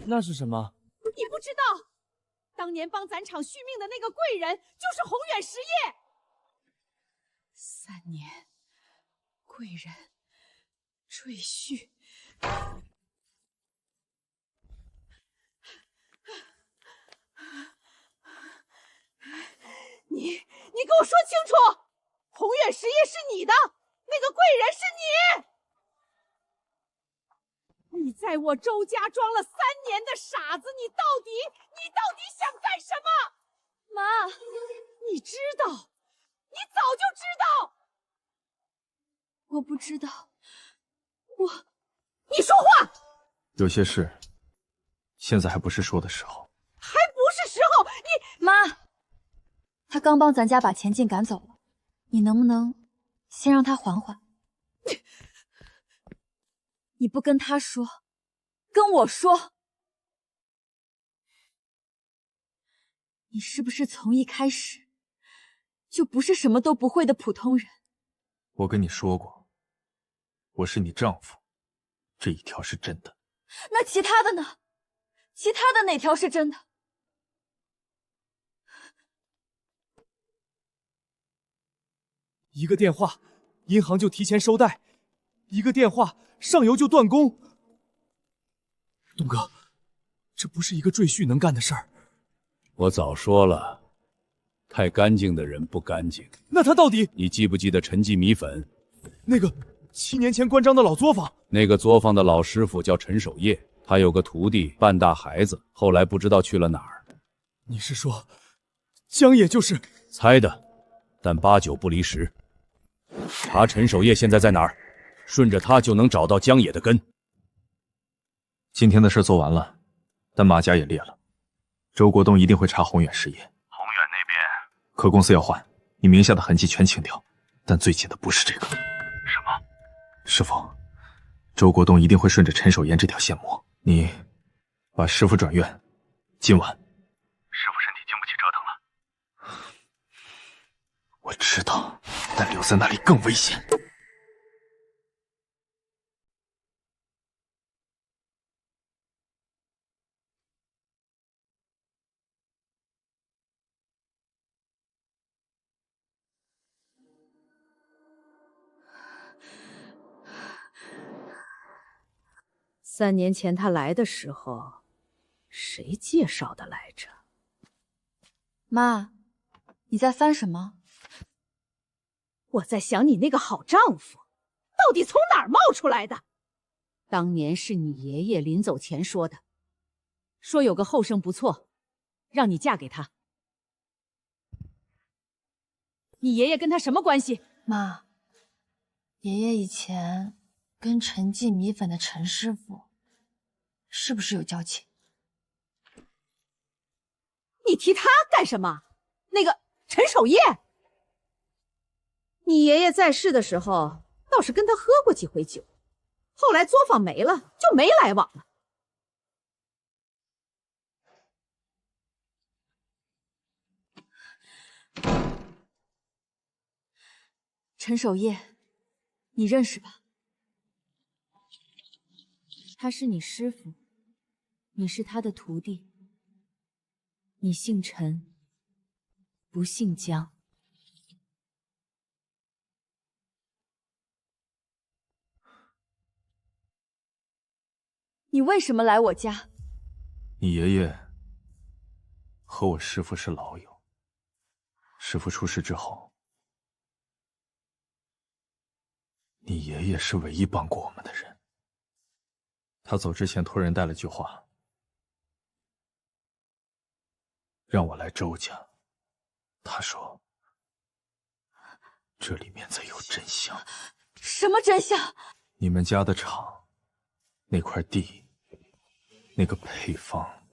Speaker 5: 那是什么？
Speaker 2: 你不知道？当年帮咱厂续命的那个贵人就是宏远实业。3年，贵人，赘婿。你给我说清楚，宏远实业是你的，那个贵人是你。你在我周家装了3年的傻子，你到底想干什么？妈，你知道，你早就知道。
Speaker 8: 我不知道，
Speaker 2: 你说话。
Speaker 4: 有些事，现在还不是说的时候。
Speaker 2: 还不是时候，你
Speaker 8: 妈，他刚帮咱家把钱进赶走了，你能不能先让他缓缓？你不跟他说，跟我说。你是不是从一开始就不是什么都不会的普通人？
Speaker 4: 我跟你说过，我是你丈夫，这一条是真的。
Speaker 8: 那其他的呢？其他的哪条是真的？
Speaker 1: 一个电话，银行就提前收贷；一个电话，上游就断供。东哥，这不是一个赘婿能干的事儿。
Speaker 3: 我早说了，太干净的人不干净。
Speaker 1: 那他到底……
Speaker 3: 你记不记得陈记米粉？
Speaker 1: 那个7年前关张的老作坊，
Speaker 3: 那个作坊的老师傅叫陈守业，他有个徒弟半大孩子，后来不知道去了哪儿。
Speaker 1: 你是说，江野就是？
Speaker 3: 猜的，但8、9不离10。查陈守业现在在哪儿，顺着他就能找到江野的根。
Speaker 4: 今天的事做完了，但马甲也裂了。周国栋一定会查宏远实业。
Speaker 7: 宏远那边，
Speaker 4: 可公司要换，你名下的痕迹全清掉，但最紧的不是这个。
Speaker 7: 什么？
Speaker 4: 师傅，周国栋一定会顺着陈守言这条线摸。你把师傅转院，今晚。
Speaker 7: 师傅身体经不起折腾了。
Speaker 4: 我知道，但留在那里更危险。
Speaker 2: 3年前他来的时候，谁介绍的来着？
Speaker 8: 妈，你在翻什么？
Speaker 2: 我在想你那个好丈夫，到底从哪儿冒出来的？
Speaker 9: 当年是你爷爷临走前说的，说有个后生不错，让你嫁给他。你爷爷跟他什么关系？
Speaker 8: 妈，爷爷以前跟陈记米粉的陈师傅是不是有交情？
Speaker 2: 你提他干什么？那个陈守业，你爷爷在世的时候倒是跟他喝过几回酒，后来作坊没了，就没来往了。
Speaker 8: 陈守业，你认识吧？他是你师傅，你是他的徒弟。你姓陈，不姓江。你为什么来我家？
Speaker 4: 你爷爷和我师父是老友，师父出事之后，你爷爷是唯一帮过我们的人。他走之前托人带了句话，让我来周家。他说，这里面才有真相。
Speaker 8: 什么真相？
Speaker 4: 你们家的厂，那块地，那个配方，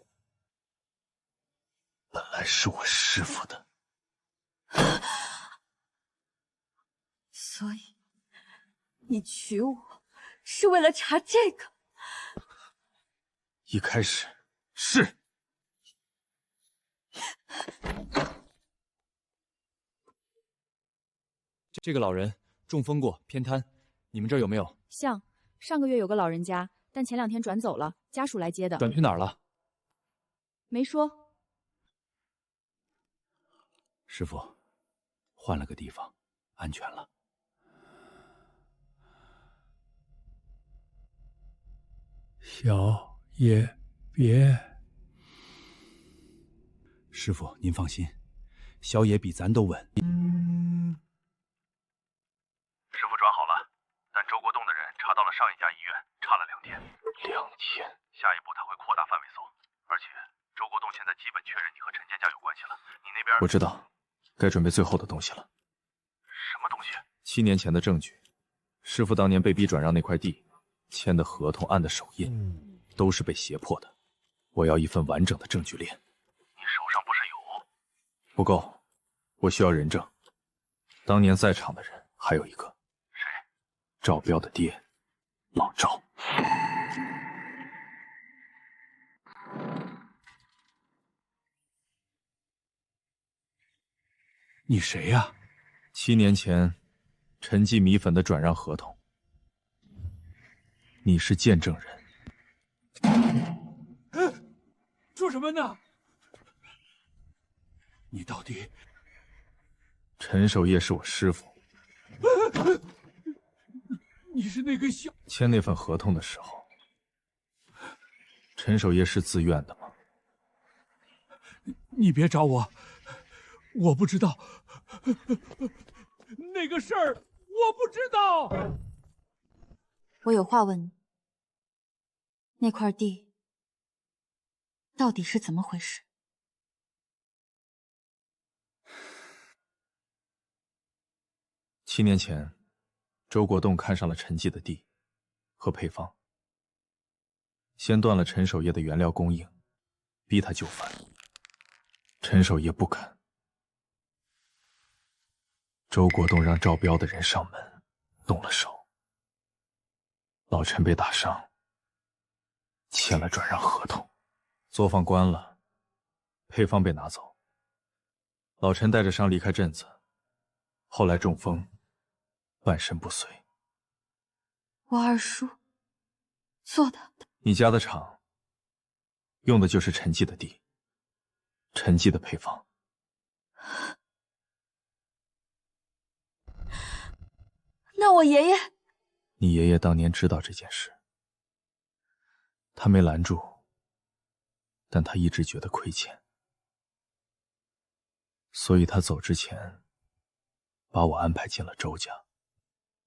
Speaker 4: 本来是我师父的。
Speaker 8: 所以，你娶我是为了查这个？
Speaker 4: 一开始是。
Speaker 1: 这个老人中风过，偏瘫，你们这儿有没有？
Speaker 11: 像上个月有个老人家，但前2天转走了，家属来接的。
Speaker 1: 转去哪儿了？
Speaker 11: 没说。
Speaker 3: 师傅，换了个地方，安全了。
Speaker 10: 小爷别。
Speaker 3: 师傅，您放心，小野比咱都稳。
Speaker 7: 师傅转好了，但周国栋的人查到了上一家医院，查了2天。2天？下一步他会扩大范围搜，而且周国栋现在基本确认你和陈建家有关系了。你那边……
Speaker 4: 我知道，该准备最后的东西了。
Speaker 7: 什么东西
Speaker 4: ？7年前的证据，师傅当年被逼转让那块地，签的合同、按的手印，都是被胁迫的。我要一份完整的证据链。
Speaker 7: 你手上不是有？
Speaker 4: 不够，我需要人证。当年在场的人还有一个。
Speaker 7: 谁？
Speaker 4: 赵彪的爹，老赵。
Speaker 3: 你谁呀
Speaker 4: ？7年前，陈记米粉的转让合同，你是见证人。
Speaker 1: 说什么呢？你到底……
Speaker 4: 陈守业是我师傅。
Speaker 1: 你是那个小……
Speaker 4: 签那份合同的时候，陈守业是自愿的吗？
Speaker 1: 你别找我，我不知道那个事儿，我不知道。
Speaker 8: 我有话问你，那块地到底是怎么回事
Speaker 4: ？7年前，周国栋看上了陈记的地和配方，先断了陈守业的原料供应，逼他就范。陈守业不肯，周国栋让赵彪的人上门动了手，老陈被打伤，签了转让合同，作坊关了，配方被拿走，老陈带着伤离开镇子，后来中风，半身不遂。
Speaker 8: 我二叔做的。
Speaker 4: 你家的厂用的就是陈记的地，陈记的配方。
Speaker 8: 那我爷爷……
Speaker 4: 你爷爷当年知道这件事，他没拦住，但他一直觉得亏欠。所以他走之前，把我安排进了周家。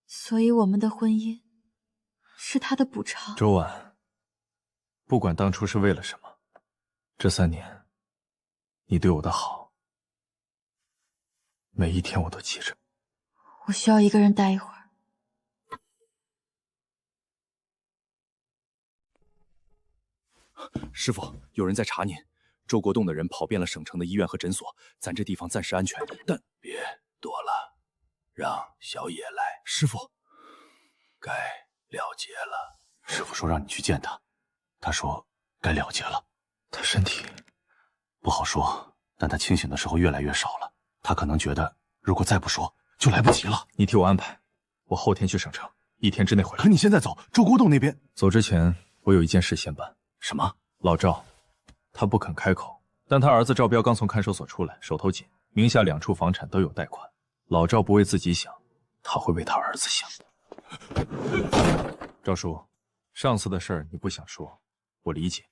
Speaker 8: 所以我们的婚姻是他的补偿。
Speaker 4: 周婉，不管当初是为了什么，这3年，你对我的好，每一天我都记着。
Speaker 8: 我需要一个人待一会儿。
Speaker 3: 师傅，有人在查您。周国栋的人跑遍了省城的医院和诊所，咱这地方暂时安全，但
Speaker 6: 别多了，让小野来。
Speaker 3: 师傅，
Speaker 6: 该了结了。师傅说让你去见他，他说该了结了。
Speaker 4: 他身体
Speaker 6: 不好说，但他清醒的时候越来越少了。他可能觉得如果再不说就来不及了。
Speaker 4: 你替我安排，我后天去省城，1天之内回来。
Speaker 6: 可你现在走，周国栋那边
Speaker 4: 走之前，我有一件事先办。
Speaker 6: 什么？
Speaker 4: 老赵，他不肯开口，但他儿子赵彪刚从看守所出来，手头紧，名下2处房产都有贷款。老赵不为自己想，他会为他儿子想。赵叔，上次的事儿你不想说，我理解，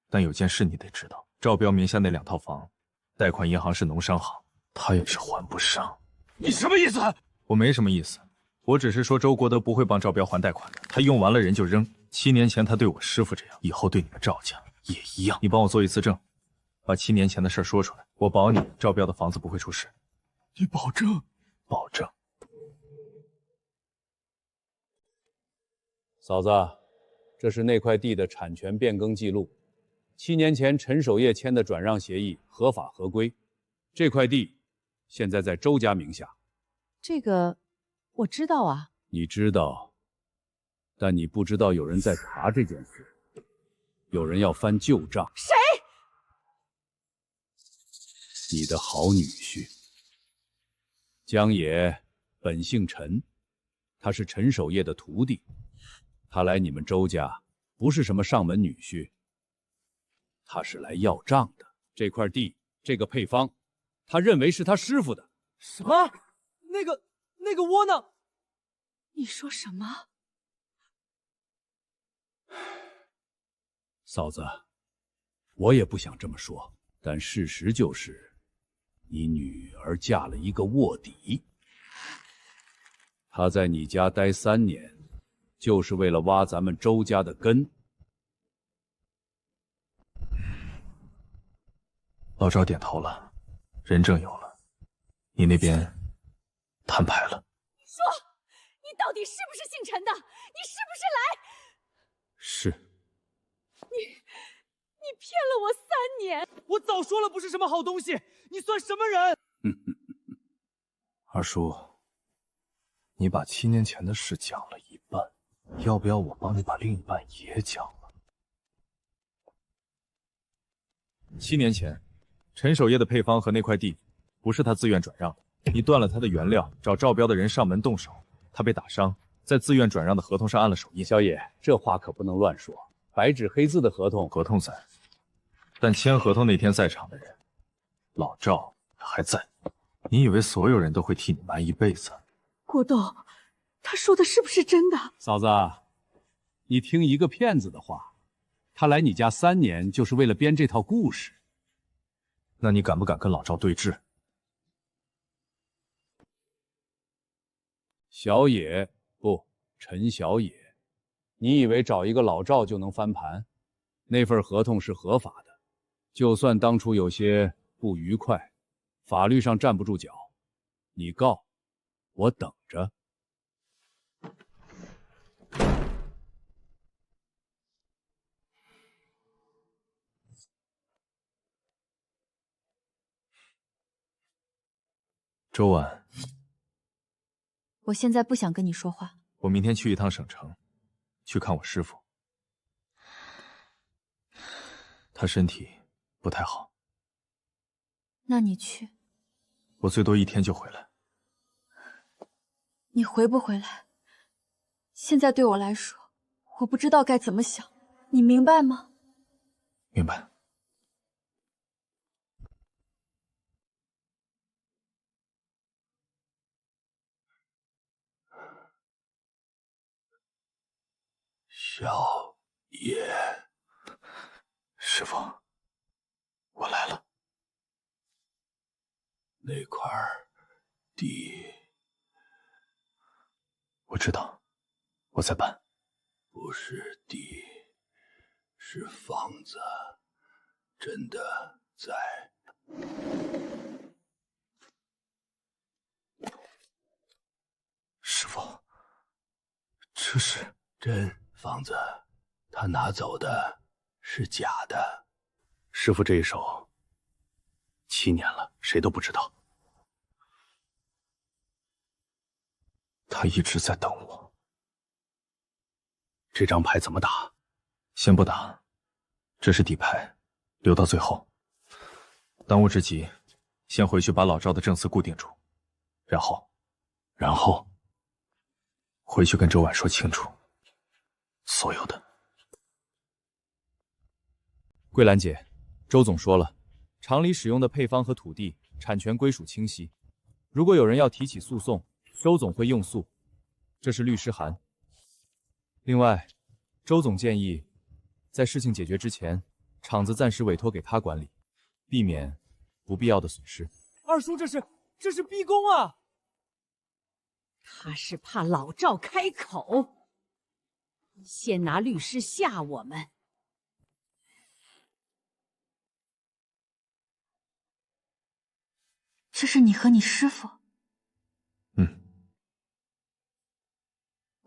Speaker 4: 但有件事你得知道，赵彪名下那2套房，贷款银行是农商行，他也是还不上。
Speaker 6: 你什么意思？
Speaker 4: 我没什么意思，我只是说周国德不会帮赵彪还贷款的，他用完了人就扔。7年前他对我师父这样，以后对你们赵家也一样。你帮我做一次证，把7年前的事说出来，我保你赵彪的房子不会出事。
Speaker 6: 你保证？
Speaker 4: 保证。
Speaker 3: 嫂子，这是那块地的产权变更记录。7年前陈守业签的转让协议合法合规，这块地现在在周家名下。
Speaker 9: 这个我知道啊。
Speaker 3: 你知道，但你不知道有人在查这件事，有人要翻旧账。
Speaker 2: 谁？
Speaker 3: 你的好女婿江野，本姓陈，他是陈守业的徒弟。他来你们周家不是什么上门女婿，他是来要账的。这块地，这个配方，他认为是他师傅的。
Speaker 5: 什么？那个窝囊？
Speaker 2: 你说什么？
Speaker 3: 嫂子，我也不想这么说，但事实就是，你女儿嫁了一个卧底。她在你家待3年，就是为了挖咱们周家的根。
Speaker 4: 老赵点头了，人证有了，你那边摊牌了。
Speaker 2: 说，你到底是不是姓陈的？你是不是来？
Speaker 3: 是。
Speaker 2: 你骗了我3年！
Speaker 5: 我早说了不是什么好东西，你算什么人？
Speaker 4: 二叔，你把7年前的事讲了一半，要不要我帮你把另一半也讲了？7年前，陈守业的配方和那块地，不是他自愿转让的，你断了他的原料，找赵彪的人上门动手，他被打伤，在自愿转让的合同上按了手印。
Speaker 3: 小野，这话可不能乱说，白纸黑字的合同
Speaker 4: 在，但签合同那天在场的人，老赵还在。你以为所有人都会替你瞒一辈子？
Speaker 2: 国栋，他说的是不是真的？
Speaker 3: 嫂子，你听一个骗子的话，他来你家3年就是为了编这套故事。
Speaker 4: 那你敢不敢跟老赵对峙？
Speaker 3: 小野，不，陈小野，你以为找一个老赵就能翻盘？那份合同是合法的，就算当初有些不愉快，法律上站不住脚，你告，我等着。
Speaker 4: 周婉，
Speaker 8: 我现在不想跟你说话。
Speaker 4: 我明天去一趟省城，去看我师父。他身体不太好。
Speaker 8: 那你去。
Speaker 4: 我最多1天就回来。
Speaker 8: 你回不回来，现在对我来说，我不知道该怎么想，你明白吗？
Speaker 4: 明白。
Speaker 6: 小野，
Speaker 4: 师父，我来了。
Speaker 6: 那块地，
Speaker 4: 我知道，我在搬。
Speaker 6: 不是地，是房子，真的在。
Speaker 4: 师傅，这是
Speaker 6: 真房子，他拿走的是假的。师傅这一手7年了，谁都不知道。
Speaker 4: 他一直在等我。
Speaker 6: 这张牌怎么打？
Speaker 4: 先不打，这是底牌，留到最后。当务之急，先回去把老赵的证词固定住，然后回去跟周婉说清楚所有的。
Speaker 3: 桂兰姐，周总说了，厂里使用的配方和土地产权归属清晰，如果有人要提起诉讼，周总会用诉，这是律师函。另外，周总建议在事情解决之前，厂子暂时委托给他管理，避免不必要的损失。
Speaker 5: 二叔，这是逼宫啊！
Speaker 2: 他是怕老赵开口，先拿律师吓我们。
Speaker 8: 这是你和你师傅？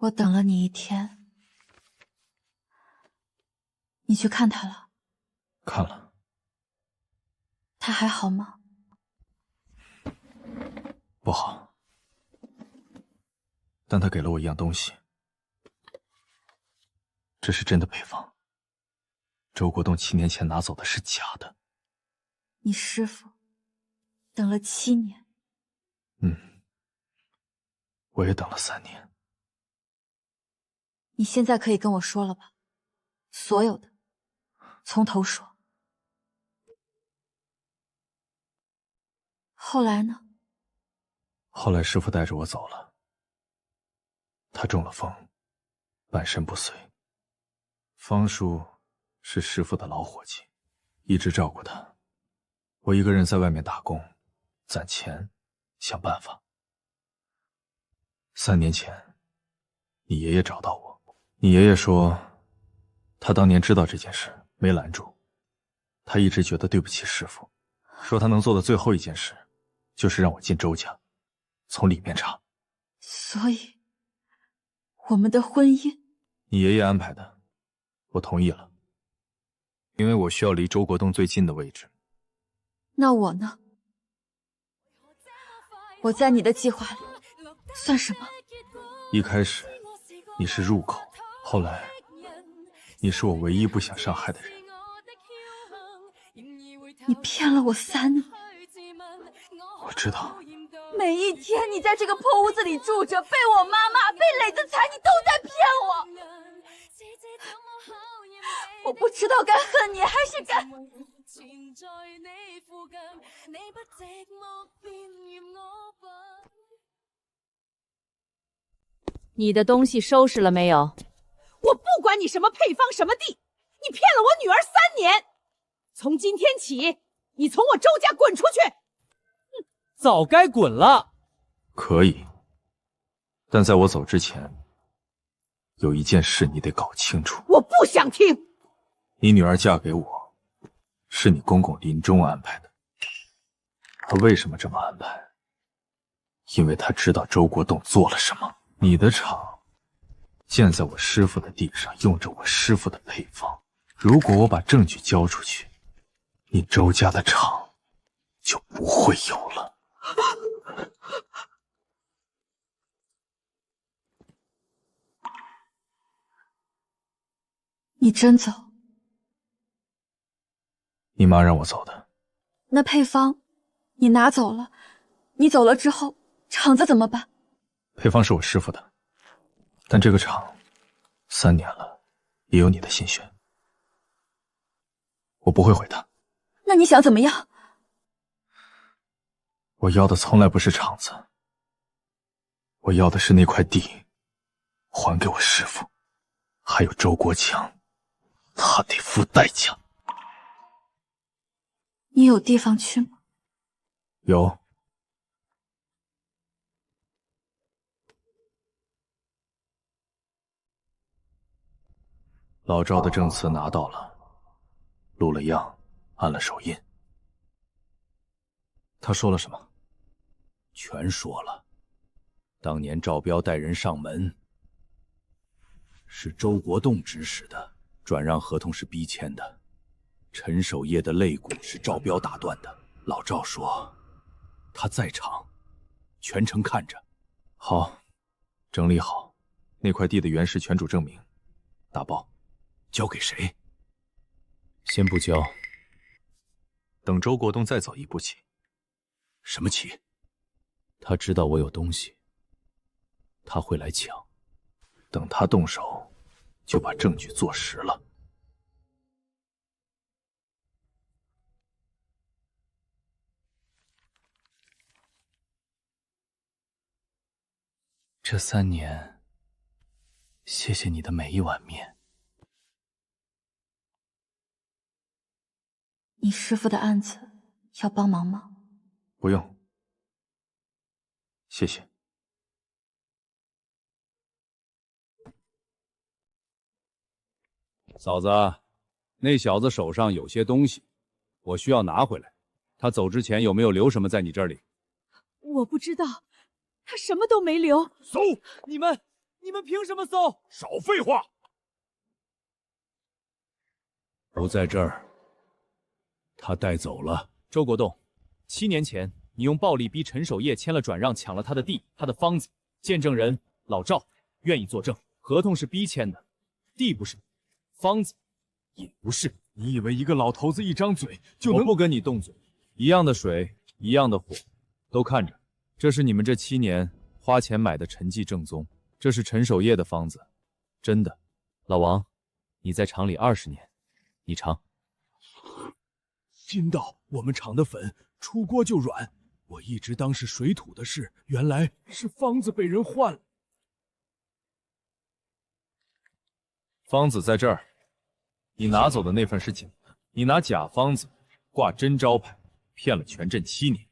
Speaker 8: 我等了你1天。你去看他了？
Speaker 4: 看了。
Speaker 8: 他还好吗？
Speaker 4: 不好，但他给了我一样东西，这是真的配方。周国栋7年前拿走的是假的。
Speaker 8: 你师傅等了7年。
Speaker 4: 我也等了3年。
Speaker 8: 你现在可以跟我说了吧？所有的，从头说。后来呢？
Speaker 4: 后来师傅带着我走了，他中了风，半身不遂。方叔是师傅的老伙计，一直照顾他。我一个人在外面打工，攒钱，想办法。3年前，你爷爷找到我，你爷爷说，他当年知道这件事，没拦住。他一直觉得对不起师傅，说他能做的最后一件事，就是让我进周家，从里面查。
Speaker 8: 所以，我们的婚姻，
Speaker 4: 你爷爷安排的，我同意了，因为我需要离周国栋最近的位置。
Speaker 8: 那我呢？我在你的计划里算什么？
Speaker 4: 一开始你是入口，后来你是我唯一不想伤害的人。
Speaker 8: 你骗了我3年。
Speaker 4: 我知道。
Speaker 8: 每一天你在这个破屋子里住着，被我妈骂，被磊子踩，你都在骗我。我不知道该恨你还是该……
Speaker 2: 你的东西收拾了没有？我不管你什么配方什么地，你骗了我女儿3年。从今天起，你从我周家滚出去！
Speaker 5: 早该滚了。
Speaker 4: 可以，但在我走之前，有一件事你得搞清楚。
Speaker 2: 我不想听。
Speaker 4: 你女儿嫁给我，是你公公临终安排的。他为什么这么安排？因为他知道周国栋做了什么。你的厂建在我师傅的地上，用着我师傅的配方。如果我把证据交出去，你周家的厂就不会有了。
Speaker 8: 你真走？
Speaker 4: 你妈让我走的。
Speaker 8: 那配方你拿走了，你走了之后，厂子怎么办？
Speaker 4: 配方是我师傅的，但这个厂3年了，也有你的心血，我不会毁它。
Speaker 8: 那你想怎么样？
Speaker 4: 我要的从来不是厂子，我要的是那块地，还给我师傅，还有周国强，他得付代价。
Speaker 8: 你有地方去吗？
Speaker 4: 有，老赵的证词拿到了，录了样，按了手印。他说了什么？
Speaker 3: 全说了。当年赵彪带人上门，是周国栋指使的，转让合同是逼签的，陈守业的肋骨是赵彪打断的。老赵说他在场，全程看着。
Speaker 4: 好，整理好，那块地的原始权主证明，打包。
Speaker 3: 交给谁？先不交，
Speaker 4: 等周国栋再走一步棋。
Speaker 3: 什么棋？他知道我有东西，他会来抢。
Speaker 4: 等他动手，就把证据坐实了。
Speaker 3: 这3年，谢谢你的每一碗面。
Speaker 8: 你师父的案子要帮忙吗？
Speaker 4: 不用，谢谢。
Speaker 3: 嫂子，那小子手上有些东西，我需要拿回来。他走之前有没有留什么在你这里？
Speaker 2: 我不知道，他什么都没留。
Speaker 10: 搜！
Speaker 5: 你们凭什么搜？
Speaker 10: 少废话！
Speaker 3: 不在这儿，他带走了。
Speaker 5: 周国栋，7年前你用暴力逼陈守业签了转让，抢了他的地，他的方子。见证人老赵愿意作证，合同是逼签的，地不是，方子也不是。
Speaker 1: 你以为一个老头子一张嘴就能？
Speaker 3: 我不跟你动嘴。一样的水，一样的火，都看着。这是你们这7年花钱买的陈记正宗，这是陈守业的方子，真的。
Speaker 5: 老王，你在厂里20年，你尝。
Speaker 1: 金道，我们厂的粉出锅就软，我一直当是水土的事，原来是方子被人换了。
Speaker 3: 方子在这儿，你拿走的那份是假的，你拿假方子挂真招牌，骗了全镇7年。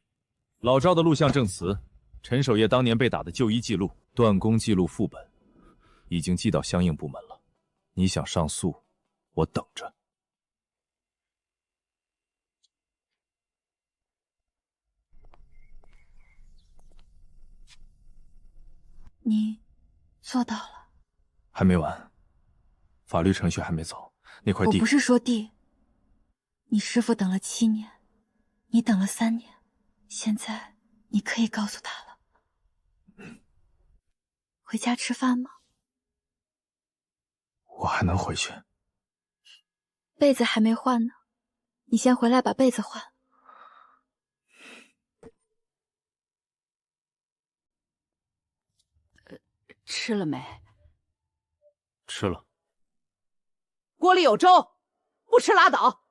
Speaker 3: 老赵的录像证词，陈守业当年被打的就医记录、断供记录副本，已经寄到相应部门了。你想上诉，我等着。
Speaker 8: 你做到了。
Speaker 4: 还没完，法律程序还没走，那块地……
Speaker 8: 我不是说地，你师父等了7年，你等了3年，现在你可以告诉他了。回家吃饭吗？
Speaker 4: 我还能回去？
Speaker 8: 被子还没换呢，你先回来把被子换。
Speaker 9: 吃了没？
Speaker 3: 吃了。
Speaker 9: 锅里有粥，不吃拉倒。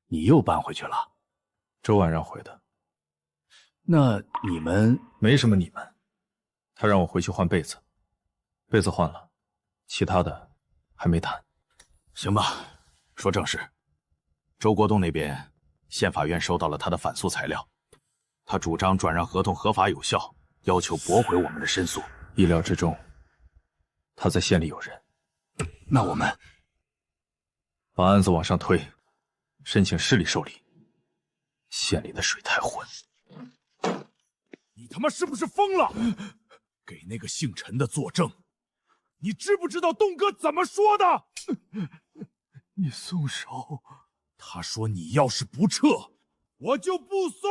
Speaker 3: 你又搬回去了？
Speaker 4: 周晚让回的。
Speaker 3: 那你们……
Speaker 4: 没什么你们。他让我回去换被子，被子换了，其他的还没谈。
Speaker 6: 行吧，说正事。周国栋那边，县法院收到了他的反诉材料，他主张转让合同合法有效，要求驳回我们的申诉。
Speaker 4: 意料之中，他在县里有人。
Speaker 6: 那我们
Speaker 4: 把案子往上推，申请市里受理。县里的水太浑。
Speaker 10: 你他妈是不是疯了？给那个姓陈的作证，你知不知道栋哥怎么说的？
Speaker 1: 你松手！
Speaker 10: 他说你要是不撤，我就不松。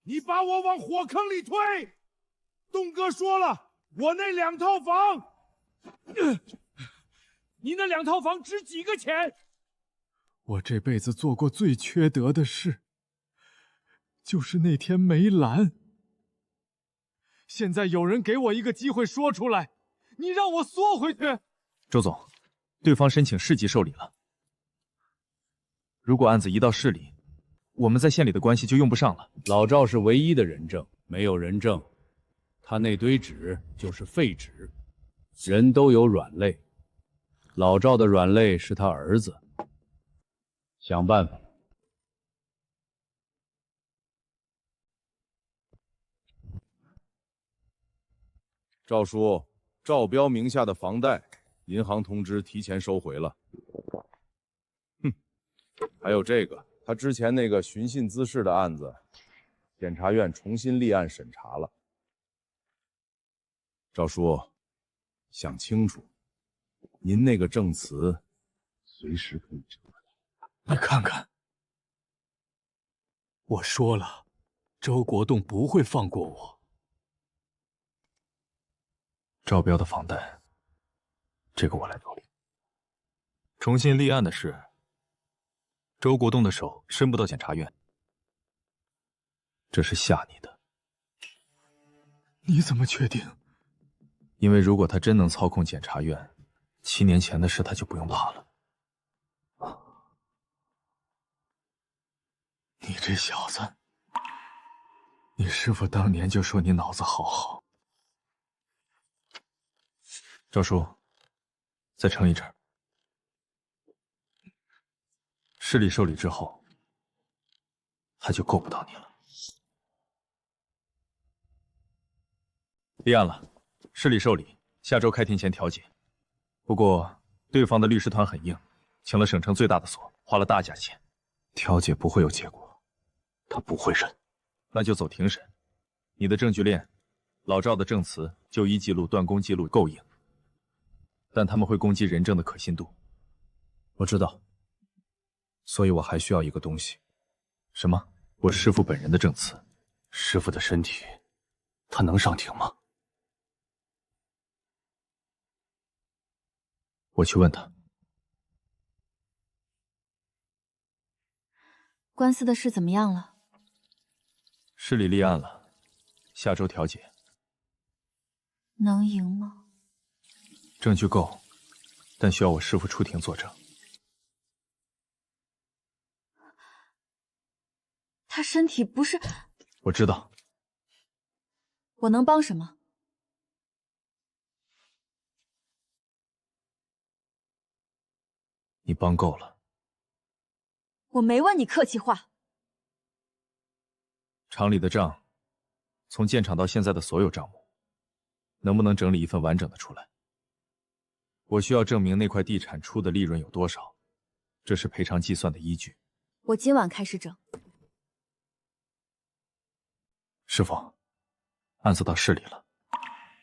Speaker 10: 你把我往火坑里推。栋哥说了，我那2套房，你那2套房值几个钱？
Speaker 1: 我这辈子做过最缺德的事，就是那天梅兰。现在有人给我一个机会说出来，你让我缩回去。
Speaker 4: 周总，对方申请市级受理了。如果案子移到市里，我们在县里的关系就用不上了。
Speaker 3: 老赵是唯一的人证，没有人证，他那堆纸就是废纸。人都有软肋，老赵的软肋是他儿子。想办法。赵叔，赵彪名下的房贷，银行通知提前收回了。哼，还有这个，他之前那个寻衅滋事的案子，检察院重新立案审查了。赵叔，想清楚，您那个证词随时可以撤回。
Speaker 4: 你看看，我说了，周国栋不会放过我。赵彪的房贷，这个我来处理。重新立案的事，周国栋的手伸不到检察院，这是吓你的。你怎么确定？因为如果他真能操控检察院，7年前的事他就不用怕了。你这小子，你师父当年就说你脑子好。赵叔，再撑一阵。市里受理之后，他就够不到你了。立案了，市里受理，下周开庭前调解。不过对方的律师团很硬，请了省城最大的所，花了大价钱，调解不会有结果，他不会认。那就走庭审。你的证据链，老赵的证词、就医记录、断供记录够硬。但他们会攻击人证的可信度。
Speaker 1: 我知道，所以我还需要一个东西。
Speaker 4: 什么？我师父本人的证词。
Speaker 6: 师父的身体，他能上庭吗？
Speaker 4: 我去问他。
Speaker 8: 官司的事怎么样了？
Speaker 4: 市里立案了，下周调解。
Speaker 8: 能赢吗？
Speaker 4: 证据够，但需要我师父出庭作证。
Speaker 8: 他身体不是……
Speaker 4: 我知道。
Speaker 8: 我能帮什么？
Speaker 4: 你帮够了。
Speaker 8: 我没问你客气话。
Speaker 4: 厂里的账，从建厂到现在的所有账目，能不能整理一份完整的出来？我需要证明那块地产出的利润有多少，这是赔偿计算的依据。
Speaker 8: 我今晚开始整。
Speaker 4: 师傅，案子到市里了，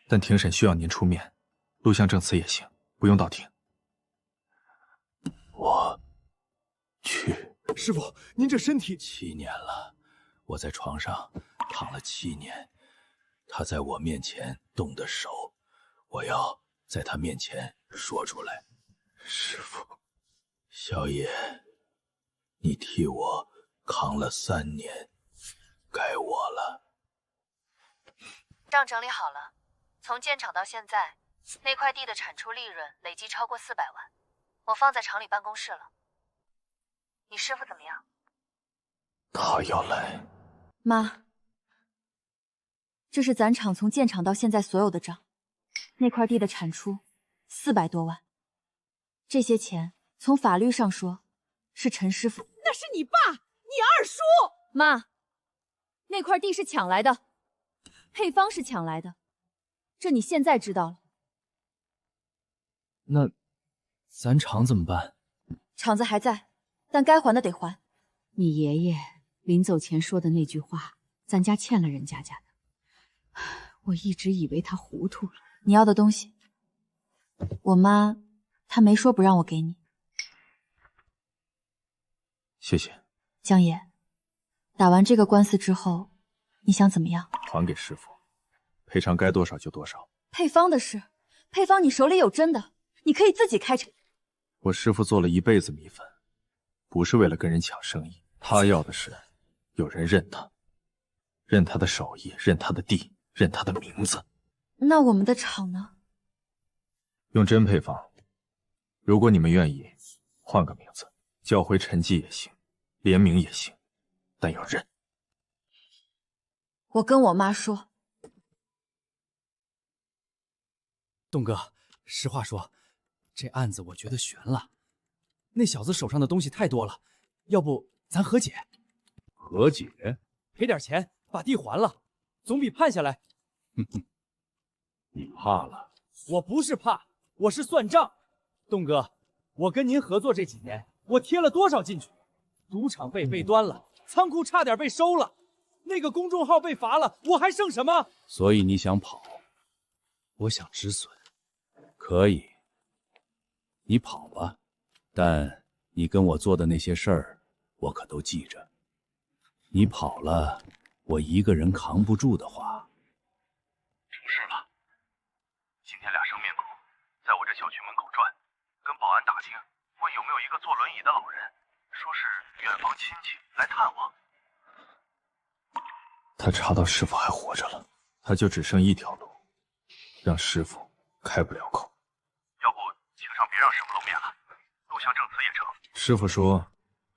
Speaker 4: 但庭审需要您出面，录像证词也行，不用到庭。
Speaker 6: 我去。
Speaker 1: 师傅，您这身体
Speaker 6: 7年了，我在床上躺了7年，他在我面前动的手，我要在他面前说出来。
Speaker 4: 师傅，
Speaker 6: 小野，你替我扛了3年，该我了。
Speaker 8: 账整理好了，从建厂到现在，那块地的产出利润累计超过400万，我放在厂里办公室了。你师傅怎么样？
Speaker 6: 他要来。
Speaker 8: 妈，这是咱厂从建厂到现在所有的账，那块地的产出400多万，这些钱从法律上说是陈师傅。
Speaker 2: 那是你爸，你二叔。
Speaker 11: 妈，那块地是抢来的，配方是抢来的，这你现在知道了。
Speaker 5: 那咱厂怎么办？
Speaker 8: 厂子还在，但该还的得还。
Speaker 9: 你爷爷临走前说的那句话，咱家欠了人家的。我一直以为他糊涂了。
Speaker 8: 你要的东西，我妈她没说不让我给你。
Speaker 4: 谢谢。
Speaker 8: 江野，打完这个官司之后，你想怎么样？
Speaker 4: 还给师傅，赔偿该多少就多少。
Speaker 8: 配方的事，配方你手里有真的，你可以自己开厂。
Speaker 4: 我师傅做了一辈子米粉，不是为了跟人抢生意，他要的是有人认他，认他的手艺，认他的地，认他的名字。
Speaker 8: 那我们的厂呢？
Speaker 4: 用真配方，如果你们愿意，换个名字，叫回陈记也行，联名也行，但要认。
Speaker 8: 我跟我妈说。
Speaker 5: 东哥，实话说，这案子我觉得悬了。那小子手上的东西太多了，要不咱和解？
Speaker 3: 和解？
Speaker 5: 赔点钱把地还了，总比判下来。
Speaker 3: 你怕了？
Speaker 5: 我不是怕，我是算账。东哥，我跟您合作这几年，我贴了多少进去？赌场被端了，仓库差点被收了，那个公众号被罚了，我还剩什么？
Speaker 3: 所以你想跑？
Speaker 5: 我想止损。
Speaker 3: 可以，你跑吧，但你跟我做的那些事儿，我可都记着。你跑了，我一个人扛不住的话，
Speaker 7: 出事了。今天俩生面孔在我这小区门口转，跟保安打听，问有没有一个坐轮椅的老人，说是远房亲戚来探望。
Speaker 4: 他查到师傅还活着了，他就只剩一条路，让师傅开不了口。
Speaker 7: 要不请上别让师傅露面了，录像证词也成。
Speaker 4: 师傅说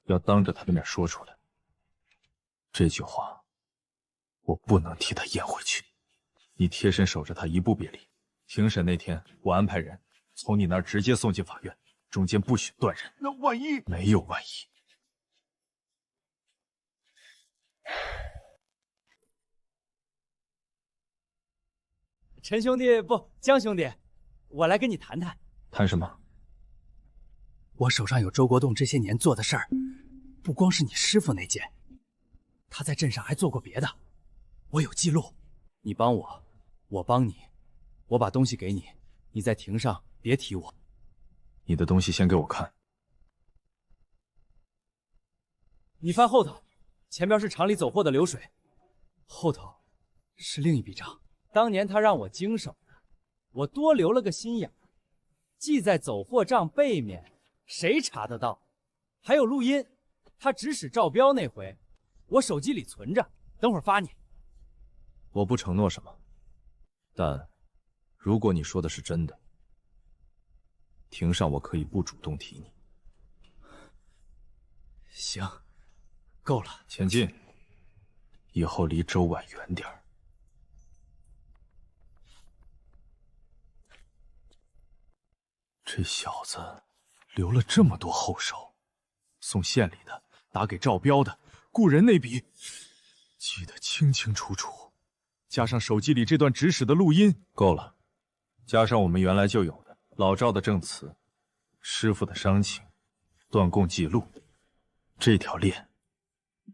Speaker 4: 要当着他的面说出来，这句话我不能替他咽回去。你贴身守着他，一步别离。庭审那天，我安排人从你那儿直接送进法院，中间不许断人。
Speaker 10: 那万一……
Speaker 4: 没有万一。
Speaker 5: 陈兄弟，不，江兄弟，我来跟你谈谈。
Speaker 4: 谈什么？
Speaker 5: 我手上有周国栋这些年做的事儿，不光是你师傅那件，他在镇上还做过别的，我有记录。你帮我，我帮你，我把东西给你，你在庭上别提我。
Speaker 4: 你的东西先给我看。
Speaker 5: 你翻后头，前边是厂里走货的流水，后头是另一笔账。当年他让我经手的，我多留了个心眼，记在走货账背面，谁查得到？还有录音，他指使赵彪那回，我手机里存着，等会儿发你。
Speaker 4: 我不承诺什么，但如果你说的是真的，庭上我可以不主动提你。
Speaker 5: 行，够了。
Speaker 4: 前进，以后离周婉远点儿。这小子留了这么多后手，送县里的，打给赵彪的，雇人那笔记得清清楚楚，加上手机里这段指使的录音，够了。加上我们原来就有的老赵的证词，师傅的伤情，断供记录，这条链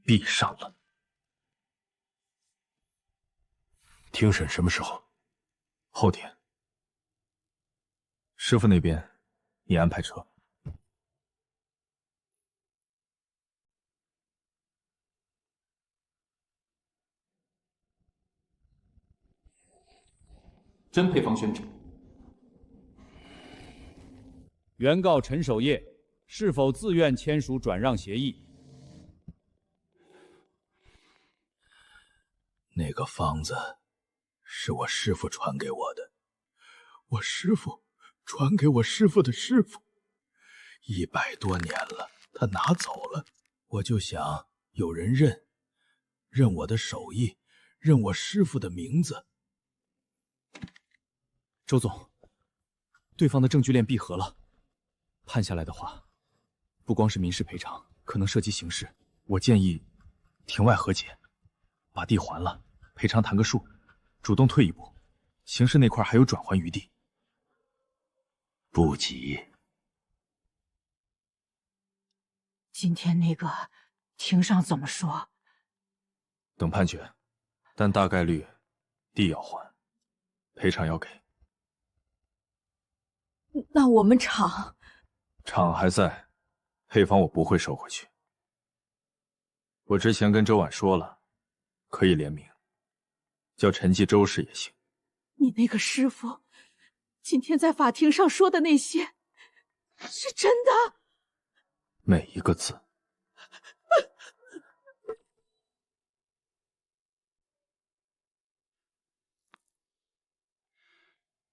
Speaker 4: 闭上了。
Speaker 6: 庭审什么时候？
Speaker 4: 后天。师傅那边，你安排车。
Speaker 12: 真配方宣称，
Speaker 3: 原告陈守业是否自愿签署转让协议？
Speaker 6: 那个方子是我师父传给我的，我师父传给我师父的师父，100多年了，他拿走了。我就想有人认我的手艺，认我师父的名字。
Speaker 1: 周总，对方的证据链闭合了，判下来的话，不光是民事赔偿，可能涉及刑事。
Speaker 4: 我建议庭外和解，把地还了，赔偿谈个数，主动退一步，刑事那块还有转圜余地。
Speaker 6: 不急。
Speaker 9: 今天那个庭上怎么说？
Speaker 4: 等判决，但大概率地要还，赔偿要给。
Speaker 8: 那我们厂
Speaker 4: 还在，配方我不会收回去。我之前跟周婉说了，可以联名，叫陈记周氏也行。
Speaker 9: 你那个师傅今天在法庭上说的那些是真的？
Speaker 4: 每一个字。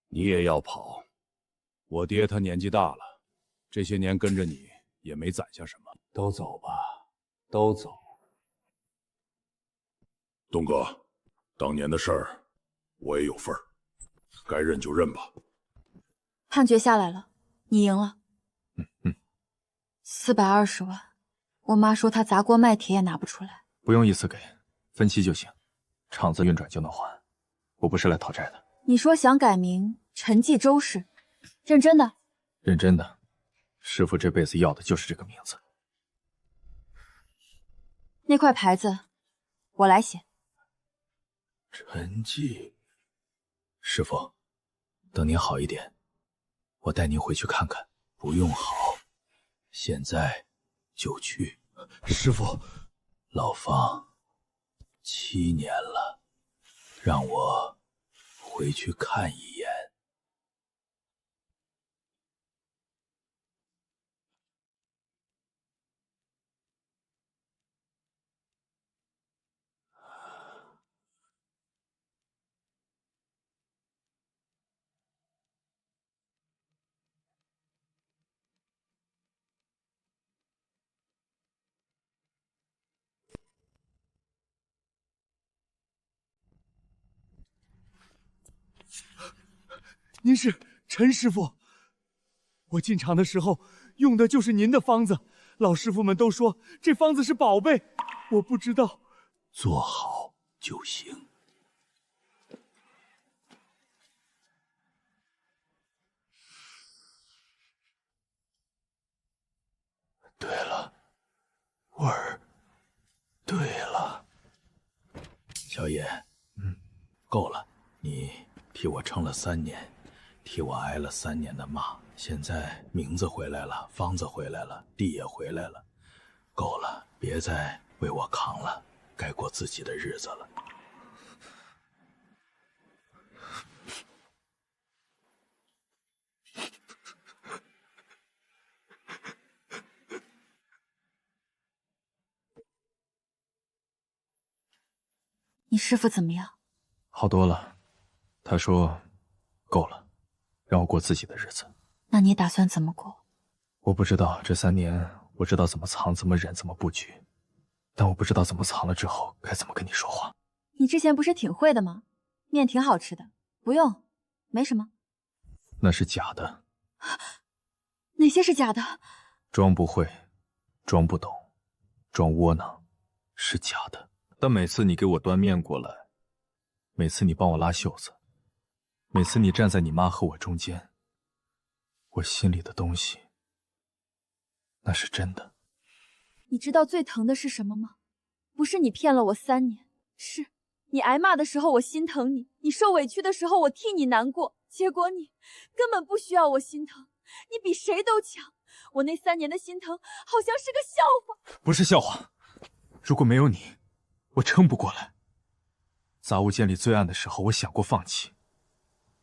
Speaker 3: 你也要跑？我爹他年纪大了，这些年跟着你也没攒下什么。都走吧，都走。
Speaker 10: 东哥，当年的事儿我也有份儿，该认就认吧。
Speaker 8: 判决下来了，你赢了。420万，我妈说她砸锅卖铁也拿不出来。
Speaker 4: 不用一次给，分期就行，厂子运转就能还。我不是来讨债的。
Speaker 8: 你说想改名陈记周氏，认真的？
Speaker 4: 认真的，师傅这辈子要的就是这个名字。
Speaker 8: 那块牌子，我来写。
Speaker 6: 陈记，师傅，等您好一点，我带您回去看看。不用好，现在就去。
Speaker 10: 师傅，
Speaker 6: 老方，7年了，让我回去看一眼。
Speaker 1: 您是陈师傅，我进场的时候用的就是您的方子，老师傅们都说这方子是宝贝，我不知道。
Speaker 6: 做好就行。对了，味儿对了。小野，够了，你替我撑了3年，替我挨了3年的骂，现在名字回来了，方子回来了，地也回来了，够了，别再为我扛了，该过自己的日子了。
Speaker 8: 你师傅怎么样？
Speaker 4: 好多了，他说够了，让我过自己的日子。
Speaker 8: 那你打算怎么过？
Speaker 4: 我不知道，这3年我知道怎么藏，怎么忍，怎么布局，但我不知道怎么藏了之后该怎么跟你说话。
Speaker 8: 你之前不是挺会的吗？面挺好吃的，不用，没什么。
Speaker 4: 那是假的。
Speaker 8: 哪些是假的？
Speaker 4: 装不会，装不懂，装窝囊，是假的。但每次你给我端面过来，每次你帮我拉袖子，每次你站在你妈和我中间，我心里的东西，那是真的。
Speaker 8: 你知道最疼的是什么吗？不是你骗了我3年，是你挨骂的时候我心疼你，你受委屈的时候我替你难过，结果你根本不需要我心疼，你比谁都强。我那3年的心疼好像是个笑话。
Speaker 4: 不是笑话，如果没有你，我撑不过来。杂物间里最暗的时候，我想过放弃，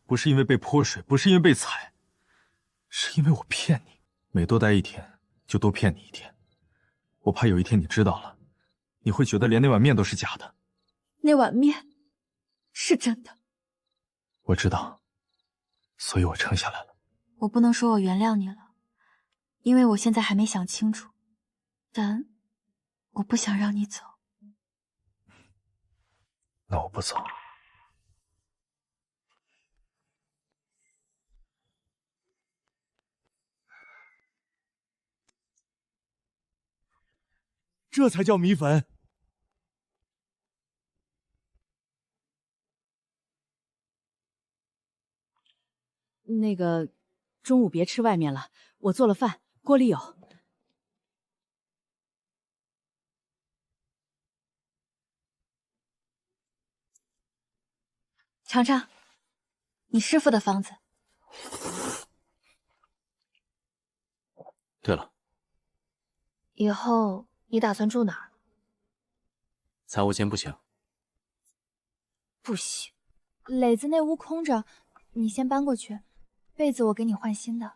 Speaker 4: 不是因为被泼水，不是因为被踩，是因为我骗你，每多待1天就多骗你1天。我怕有一天你知道了，你会觉得连那碗面都是假的。
Speaker 8: 那碗面是真的，
Speaker 4: 我知道，所以我撑下来了。
Speaker 8: 我不能说我原谅你了，因为我现在还没想清楚，但我不想让你走。
Speaker 4: 那我不走。
Speaker 1: 这才叫米粉。
Speaker 9: 那个，中午别吃外面了，我做了饭，锅里有。
Speaker 8: 尝尝，你师傅的方子。
Speaker 3: 对了，
Speaker 11: 以后你打算住哪儿？
Speaker 3: 财务间不行。
Speaker 11: 不行，磊子那屋空着，你先搬过去，被子我给你换新的。